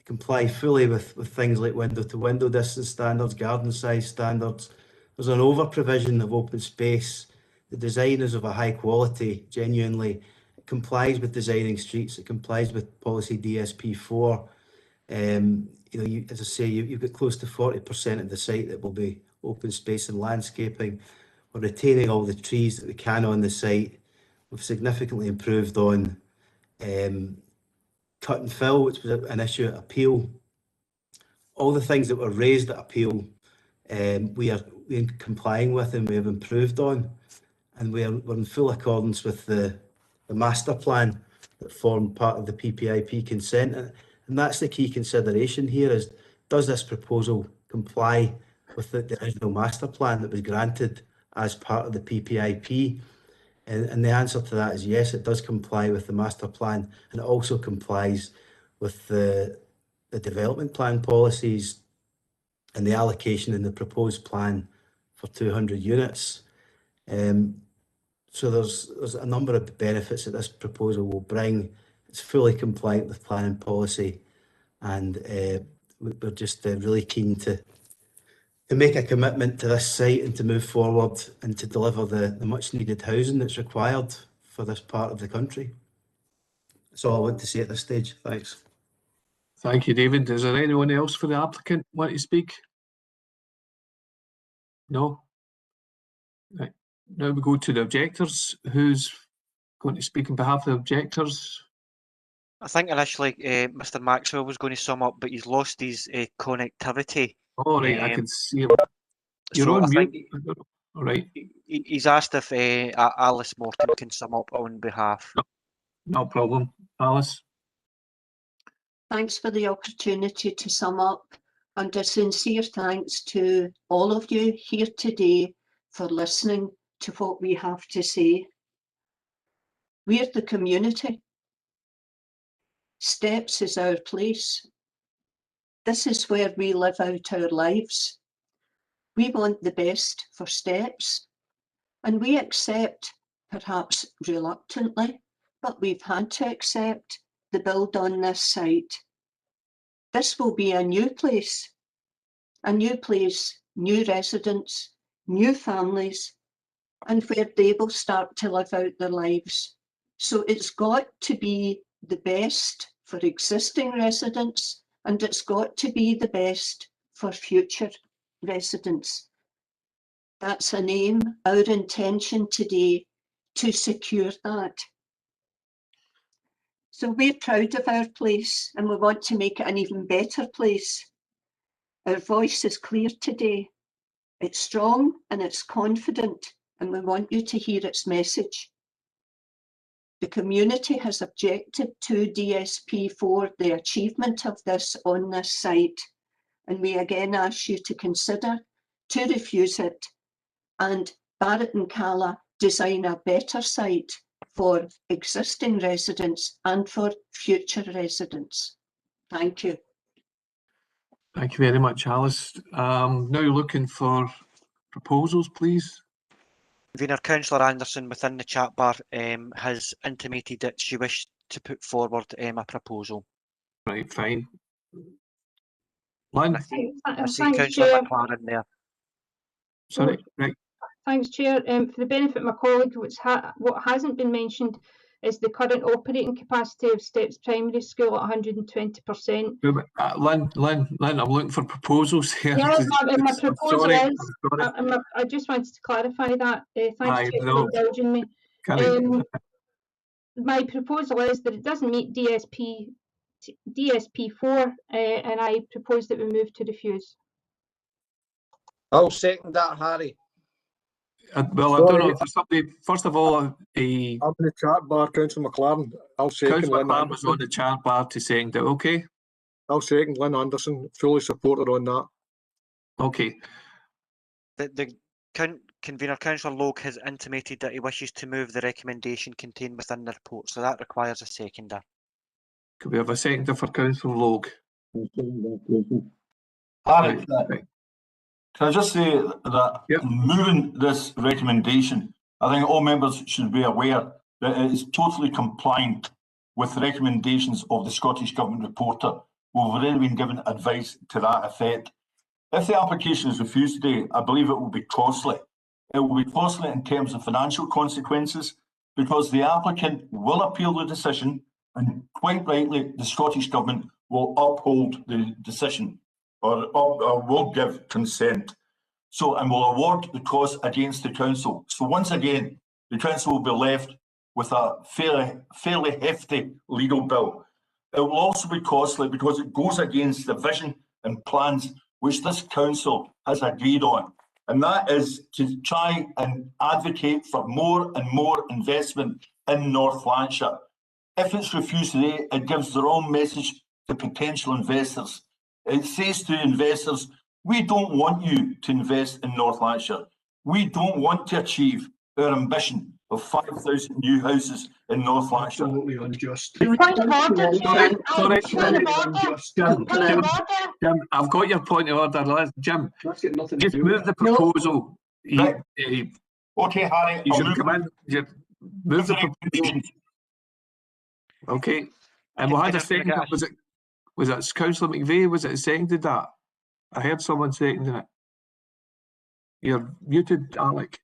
comply fully with things like window-to-window distance standards, garden size standards. There's an over-provision of open space. The design is of a high quality, genuinely. It complies with designing streets. It complies with policy DSP4. You know, as I say, you've got close to 40% of the site that will be open space and landscaping. We're retaining all the trees that we can on the site. We've significantly improved on cut and fill, which was an issue at appeal. All the things that were raised at appeal, we're complying with and we have improved on, and we're in full accordance with the master plan that formed part of the PPIP consent. And that's the key consideration here, is does this proposal comply with the original master plan that was granted as part of the PPIP? And the answer to that is yes, it does comply with the master plan, and it also complies with the development plan policies and the allocation in the proposed plan for 200 units. So there's a number of benefits that this proposal will bring. It's fully compliant with planning policy, and we're just really keen to make a commitment to this site and to move forward and to deliver the much needed housing that's required for this part of the country. That's all I want to say at this stage. Thanks. Thank you, David. Is there anyone else for the applicant want to speak? No? Right. Now we go to the objectors. Who's going to speak on behalf of the objectors? I think initially Mr. Maxwell was going to sum up, but he's lost his connectivity. All right, I can see him. You're so on I mute. think All right. He's asked if Alice Morton can sum up on behalf. No problem. Alice? Thanks for the opportunity to sum up, and a sincere thanks to all of you here today for listening to what we have to say. We're the community. Steps is our place. This is where we live out our lives. We want the best for Steps, and we accept, perhaps reluctantly, but we've had to accept the build on this site. This will be a new place, new residents, new families, and where they will start to live out their lives. So it's got to be the best for existing residents, and it's got to be the best for future residents. That's an aim, our intention today, to secure that. So we're proud of our place, and we want to make it an even better place. Our voice is clear today. It's strong and it's confident, and we want you to hear its message. The community has objected to DSP4, the achievement of this on this site, and we again ask you to consider to refuse it, and Barrett and Cala design a better site for existing residents and for future residents. Thank you. Thank you very much, Alice. Now looking for proposals, please. Convener, Councillor Anderson within the chat bar has intimated that she wished to put forward a proposal. Right, fine. Lynn? I see Thanks, Councillor Chair. McLaren there. Sorry, right. Thanks, Chair. For the benefit of my colleague, what hasn't been mentioned is the current operating capacity of Steps Primary School at 120%. Lynn, I'm looking for proposals here. Yeah, my proposal sorry, is, sorry. I just wanted to clarify that. Thanks, Aye, Chair, no. for indulging me. Carry. My proposal is that it doesn't meet DSP4, and I propose that we move to refuse. I'll second that, Harry. Well, I don't know if there's somebody. First of all, I'm in the chat bar, Councillor McLaren. I'll second Councillor Lynn McLaren was Anderson. on the chat bar to second it. Okay. I'll second Lynn Anderson. Fully supported on that. Okay. The Convener, Councillor Logue has intimated that he wishes to move the recommendation contained within the report, so that requires a seconder. Could we have a seconder for Councillor Logue? Harry, can I just say that moving this recommendation, I think all members should be aware that it is totally compliant with the recommendations of the Scottish Government Reporter. We've already been given advice to that effect. If the application is refused today, I believe it will be costly. It will be costly in terms of financial consequences because the applicant will appeal the decision and quite rightly the Scottish Government will uphold the decision or will give consent. So, and will award the cost against the council. So once again, the council will be left with a fairly hefty legal bill. It will also be costly because it goes against the vision and plans which this council has agreed on. And that is to try and advocate for more and more investment in North Lanarkshire. If it's refused today, it gives the wrong message to potential investors. It says to investors, we don't want you to invest in North Lanarkshire. We don't want to achieve our ambition of 5,000 new houses in North Lanarkshire. Absolutely unjust. Point of order, Chair. Sorry. Point of order. Jim, I've got your point of order. Jim, That's got nothing to just do move with the it. proposal. Right. Okay, Harry. You should come in. Move the proposal. Okay. And we had a second. Was it Councillor McVeigh? Was it seconded that? I heard someone seconding it. You're muted, Alec.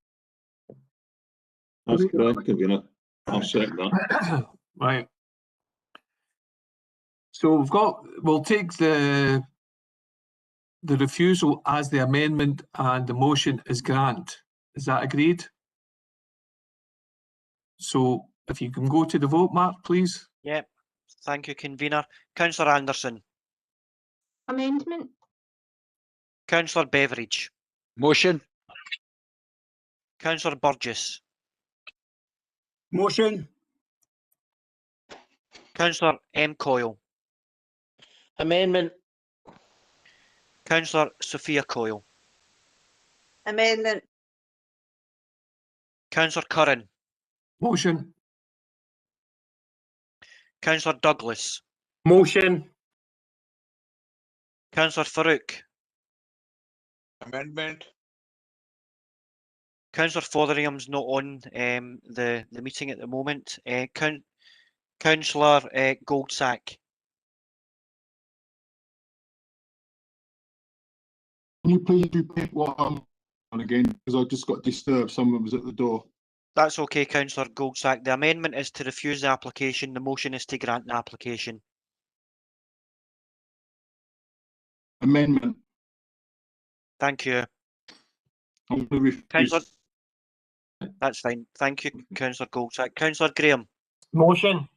That's correct, Convener. I'll second that. Right. So we'll take the refusal as the amendment and the motion is grant. Is that agreed? So if you can go to the vote, Mark, please. Yep. Thank you, Convener. Councillor Anderson. Amendment. Councillor Beveridge. Motion. Councillor Burgess. Motion. Councillor M. Coyle. Amendment. Councillor Sophia Coyle. Amendment. Councillor Curran. Motion. Councillor Douglas. Motion. Councillor Farouk. Amendment. Councillor Fotheringham's not on the meeting at the moment. Councillor Goldsack. Can you please repeat what I'm on again? Because I just got disturbed. Someone was at the door. That's okay, Councillor Goldsack. The amendment is to refuse the application. The motion is to grant the application. Amendment. Thank you. I'm going to refuse. Councillor, that's fine. Thank you, Councillor Goldsack. Councillor Graham. Motion.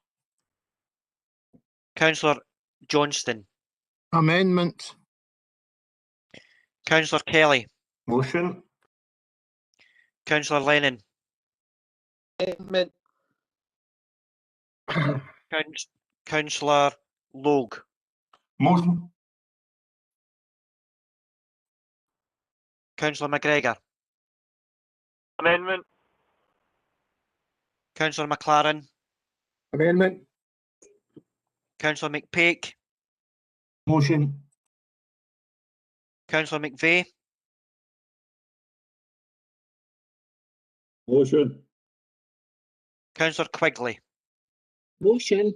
Councillor Johnston. Amendment. Councillor Kelly. Motion. Councillor Lennon. Amendment. Councillor Logue. Motion. Councillor McGregor. Amendment. Councillor McLaren. Amendment. Councillor McPake. Motion. Councillor McVeigh. Motion. Councillor Quigley. Motion.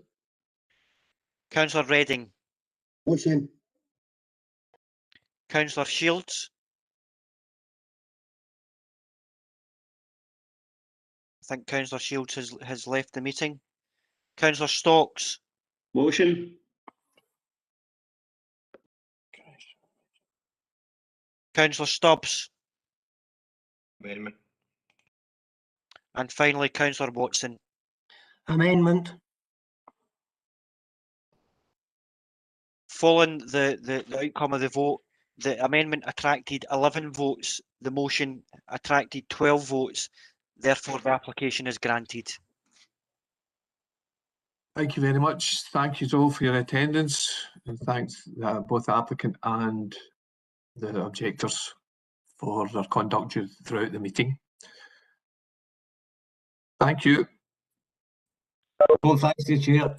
Councillor Redding. Motion. Councillor Shields. I think Councillor Shields has left the meeting. Councillor Stocks. Motion. Councillor Stubbs. Amendment. And finally, Councillor Watson. Amendment. Following the outcome of the vote, the amendment attracted 11 votes. The motion attracted 12 votes. Therefore, the application is granted. Thank you very much. Thank you all for your attendance, and thanks both the applicant and the objectors for their conduct throughout the meeting. Thank you. Well, thanks to the chair.